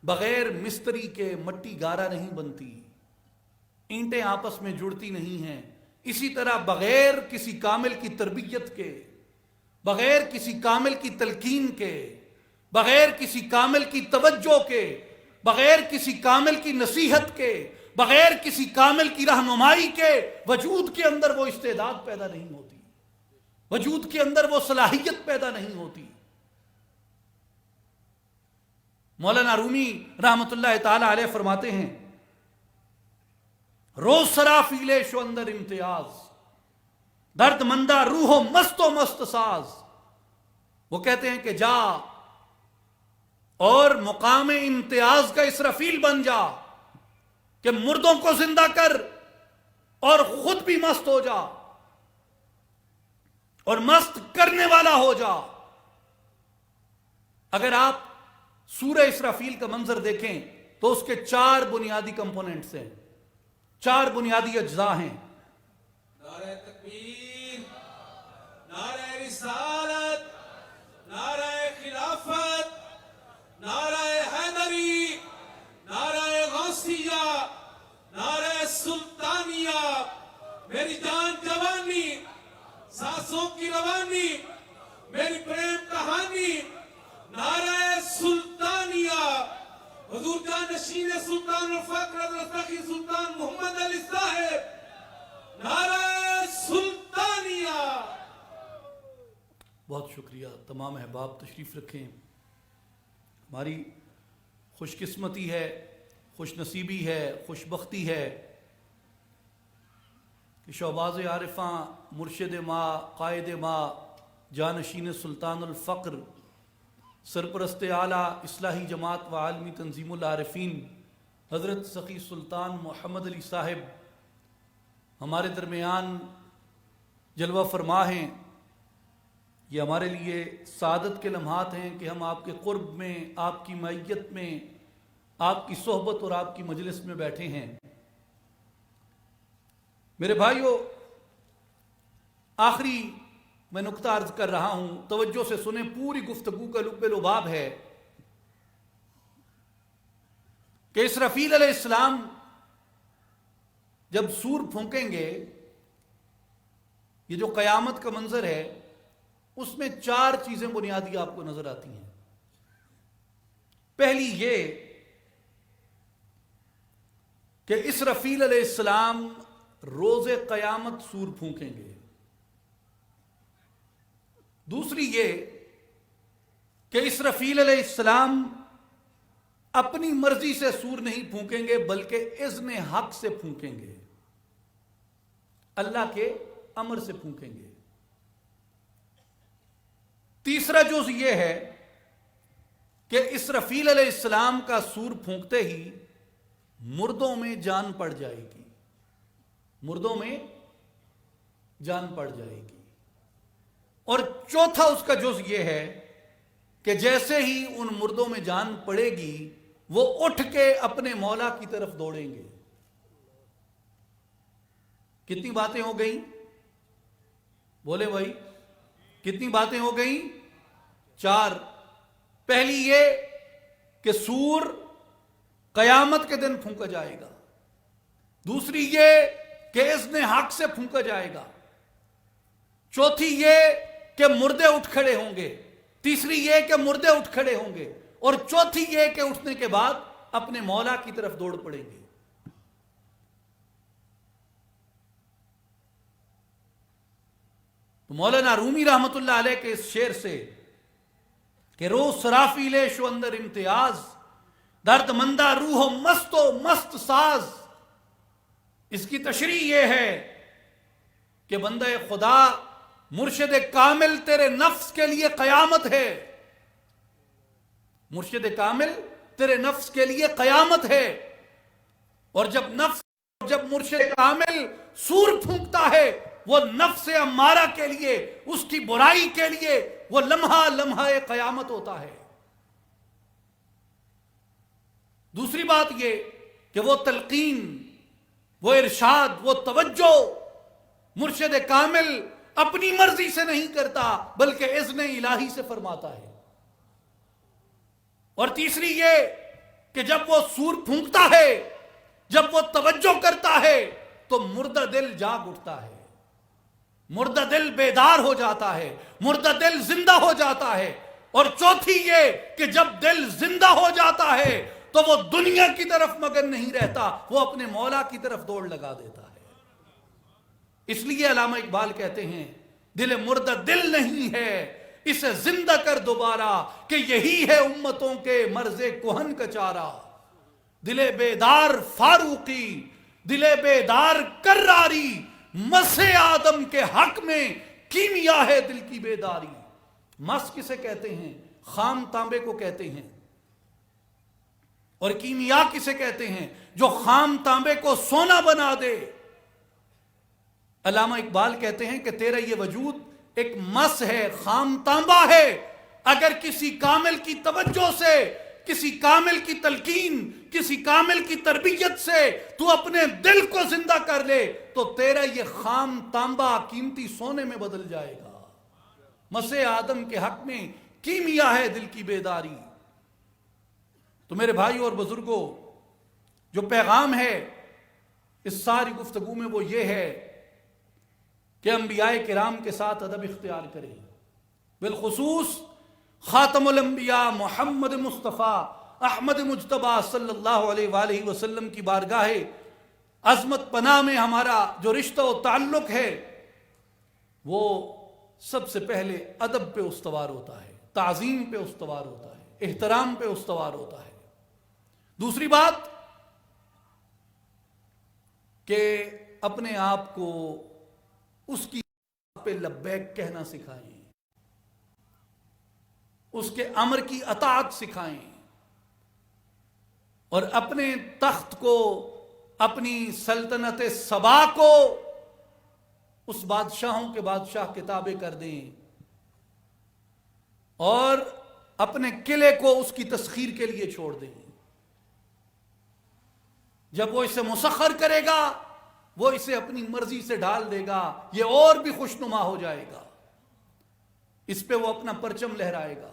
بغیر مستری کے مٹی گارا نہیں بنتی، اینٹیں آپس میں جڑتی نہیں ہیں، اسی طرح بغیر کسی کامل کی تربیت کے، بغیر کسی کامل کی تلقین کے، بغیر کسی کامل کی توجہ کے، بغیر کسی کامل کی نصیحت کے، بغیر کسی کامل کی رہنمائی کے وجود کے اندر وہ استعداد پیدا نہیں ہوتی، وجود کے اندر وہ صلاحیت پیدا نہیں ہوتی. مولانا رومی رحمت اللہ تعالی علیہ فرماتے ہیں، روز سرافیل شو اندر امتیاز، درد مندہ روح و مست ساز. وہ کہتے ہیں کہ جا اور مقام امتیاز کا اسرافیل بن جا، کہ مردوں کو زندہ کر اور خود بھی مست ہو جا اور مست کرنے والا ہو جا. اگر آپ سورہ اسرافیل کا منظر دیکھیں تو اس کے 4 بنیادی کمپوننٹس ہیں، 4 بنیادی اجزاء ہیں. نعرہ تکبیر، نعرہ رسالت، نعرہ خلافت، نعرہ حیدری، نعرہ غوثیہ، نعرہ سلطانیہ، میری جان جوانی، سانسوں کی روانی، میری پریم کہانی، نعرہ سلطانیہ، حضور جانشین سلطان الفقر حضرت تقی سلطان محمد علی صاحب، نعرہ سلطانیہ. بہت شکریہ. تمام احباب تشریف رکھیں. ہماری خوش قسمتی ہے، خوش نصیبی ہے، خوش بختی ہے کہ شہباز عارفاں، مرشد ما، قائد ما، جانشین سلطان الفقر، سرپرست اعلیٰ اصلاحی جماعت و عالمی تنظیم العارفین حضرت سخی سلطان محمد علی صاحب ہمارے درمیان جلوہ فرما ہیں. یہ ہمارے لیے سعادت کے لمحات ہیں کہ ہم آپ کے قرب میں، آپ کی معیت میں، آپ کی صحبت اور آپ کی مجلس میں بیٹھے ہیں. میرے بھائیو، آخری میں نقطہ عرض کر رہا ہوں، توجہ سے سنیں، پوری گفتگو کا لب لباب ہے کہ اسرافیل علیہ السلام جب سور پھونکیں گے، یہ جو قیامت کا منظر ہے اس میں 4 چیزیں بنیادی آپ کو نظر آتی ہیں۔ پہلی یہ کہ اسرافیل علیہ السلام روز قیامت سور پھونکیں گے۔ دوسری یہ کہ اسرافیل علیہ السلام اپنی مرضی سے سور نہیں پھونکیں گے بلکہ اذن حق سے پھونکیں گے، اللہ کے امر سے پھونکیں گے۔ تیسرا جز یہ ہے کہ اسرافیل علیہ السلام کا سور پھونکتے ہی مردوں میں جان پڑ جائے گی، مردوں میں جان پڑ جائے گی۔ اور چوتھا اس کا جز یہ ہے کہ جیسے ہی ان مردوں میں جان پڑے گی وہ اٹھ کے اپنے مولا کی طرف دوڑیں گے۔ کتنی باتیں ہو گئیں؟ بولے بھائی، کتنی باتیں ہو گئیں؟ 4۔ پہلی یہ کہ سور قیامت کے دن پھونکا جائے گا، دوسری یہ کہ اذن حق سے پھونکا جائے گا، چوتھی یہ کہ مردے اٹھ کھڑے ہوں گے، تیسری یہ کہ مردے اٹھ کھڑے ہوں گے، اور چوتھی یہ کہ اٹھنے کے بعد اپنے مولا کی طرف دوڑ پڑیں گے۔ تو مولانا رومی رحمت اللہ علیہ کے اس شعر سے کہ روز سرافیل شو اندر امتیاز، درد مندہ روح و مست ساز، اس کی تشریح یہ ہے کہ بندہ خدا مرشد کامل تیرے نفس کے لیے قیامت ہے، مرشد کامل تیرے نفس کے لیے قیامت ہے۔ اور جب مرشد کامل سور پھونکتا ہے وہ نفس امارہ کے لیے، اس کی برائی کے لیے وہ لمحہ قیامت ہوتا ہے۔ دوسری بات یہ کہ وہ تلقین، وہ ارشاد، وہ توجہ مرشد کامل اپنی مرضی سے نہیں کرتا بلکہ اذن الہی سے فرماتا ہے۔ اور تیسری یہ کہ جب وہ سور پھونکتا ہے، جب وہ توجہ کرتا ہے تو مردہ دل جاگ اٹھتا ہے، مردہ دل بیدار ہو جاتا ہے، مردہ دل زندہ ہو جاتا ہے۔ اور چوتھی یہ کہ جب دل زندہ ہو جاتا ہے تو وہ دنیا کی طرف مگن نہیں رہتا، وہ اپنے مولا کی طرف دوڑ لگا دیتا ہے۔ اس لیے علامہ اقبال کہتے ہیں دل مردہ دل نہیں ہے، اسے زندہ کر دوبارہ، کہ یہی ہے امتوں کے مرض کہن کا چارہ۔ دل بیدار فاروقی، دل بیدار کراری، مس آدم کے حق میں کیمیا ہے دل کی بیداری۔ مس کسے کہتے ہیں؟ خام تانبے کو کہتے ہیں۔ اور کیمیا کسے کہتے ہیں؟ جو خام تانبے کو سونا بنا دے۔ علامہ اقبال کہتے ہیں کہ تیرا یہ وجود ایک مس ہے، خام تانبا ہے، اگر کسی کامل کی توجہ سے، کسی کامل کی تلقین، کسی کامل کی تربیت سے تو اپنے دل کو زندہ کر لے تو تیرا یہ خام تانبا قیمتی سونے میں بدل جائے گا۔ مس آدم کے حق میں کیمیا ہے دل کی بیداری۔ تو میرے بھائی اور بزرگوں، جو پیغام ہے اس ساری گفتگو میں وہ یہ ہے کہ انبیاء کرام کے ساتھ ادب اختیار کریں، بالخصوص خاتم الانبیاء محمد مصطفیٰ احمد مجتبیٰ صلی اللہ علیہ وآلہ وسلم کی بارگاہ عظمت پناہ میں ہمارا جو رشتہ و تعلق ہے وہ سب سے پہلے ادب پہ استوار ہوتا ہے، تعظیم پہ استوار ہوتا ہے، احترام پہ استوار ہوتا ہے۔ دوسری بات کہ اپنے آپ کو اس کی پہ لبیک کہنا سکھائیں، اس کے امر کی اطاعت سکھائیں، اور اپنے تخت کو، اپنی سلطنت سبا کو اس بادشاہوں کے بادشاہ کے تابع کر دیں، اور اپنے قلعے کو اس کی تسخیر کے لیے چھوڑ دیں۔ جب وہ اسے مسخر کرے گا وہ اسے اپنی مرضی سے ڈال دے گا، یہ اور بھی خوشنما ہو جائے گا، اس پہ وہ اپنا پرچم لہرائے گا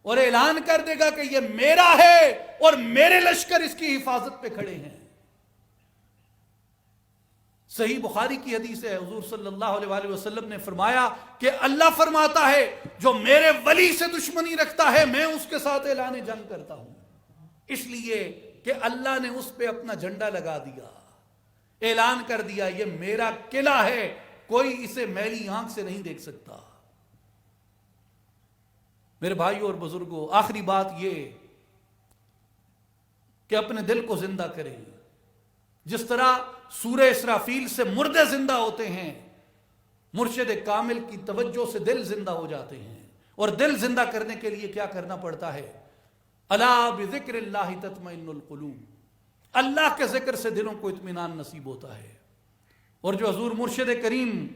اور اعلان کر دے گا کہ یہ میرا ہے اور میرے لشکر اس کی حفاظت پہ کھڑے ہیں۔ صحیح بخاری کی حدیث ہے، حضور صلی اللہ علیہ وآلہ وسلم نے فرمایا کہ اللہ فرماتا ہے جو میرے ولی سے دشمنی رکھتا ہے میں اس کے ساتھ اعلان جنگ کرتا ہوں، اس لیے کہ اللہ نے اس پہ اپنا جھنڈا لگا دیا، اعلان کر دیا یہ میرا قلعہ ہے، کوئی اسے میری آنکھ سے نہیں دیکھ سکتا۔ میرے بھائیوں اور بزرگوں، آخری بات یہ کہ اپنے دل کو زندہ کریں۔ جس طرح سورہ اسرافیل سے مردے زندہ ہوتے ہیں، مرشد کامل کی توجہ سے دل زندہ ہو جاتے ہیں، اور دل زندہ کرنے کے لیے کیا کرنا پڑتا ہے؟ الا بذکر اللہ تطمئن القلوب، اللہ کے ذکر سے دلوں کو اطمینان نصیب ہوتا ہے۔ اور جو حضور مرشد کریم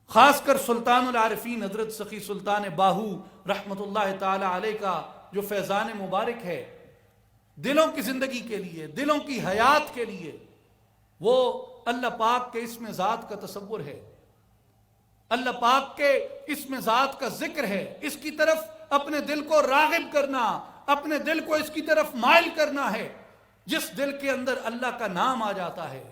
خاص کر سلطان العارفین حضرت سخی سلطان باہو رحمت اللہ تعالی علیہ کا جو فیضان مبارک ہے دلوں کی زندگی کے لیے، دلوں کی حیات کے لیے، وہ اللہ پاک کے اسم ذات کا تصور ہے، اللہ پاک کے اسم ذات کا ذکر ہے، اس کی طرف اپنے دل کو راغب کرنا، اپنے دل کو اس کی طرف مائل کرنا ہے۔ جس دل کے اندر اللہ کا نام آ جاتا ہے،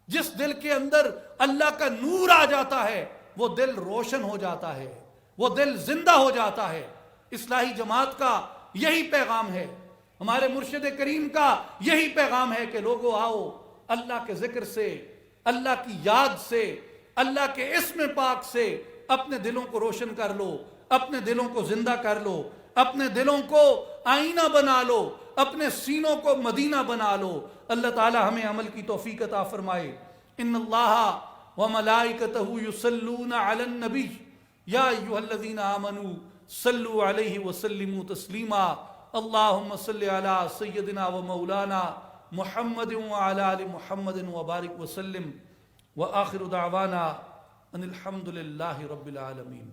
جس دل کے اندر اللہ کا نور آ جاتا ہے، وہ دل روشن ہو جاتا ہے، وہ دل زندہ ہو جاتا ہے۔ اصلاحی جماعت کا یہی پیغام ہے، ہمارے مرشد کریم کا یہی پیغام ہے کہ لوگوں آؤ اللہ کے ذکر سے، اللہ کی یاد سے، اللہ کے اسم پاک سے اپنے دلوں کو روشن کر لو، اپنے دلوں کو زندہ کر لو، اپنے دلوں کو آئینہ بنا لو، اپنے سینوں کو مدینہ بنا لو۔ اللہ تعالی ہمیں عمل کی توفیق عطا فرمائے۔ ان اللہ وملائکتہ یصلون علی النبی یا ایھا الذین آمنوا صلوا علیہ وسلموا تسلیما۔ اللہم صل علی سیدنا و مولانا محمد وعلی آل محمد وبارک وسلم، وآخر دعوانا ان الحمد للہ رب العالمین۔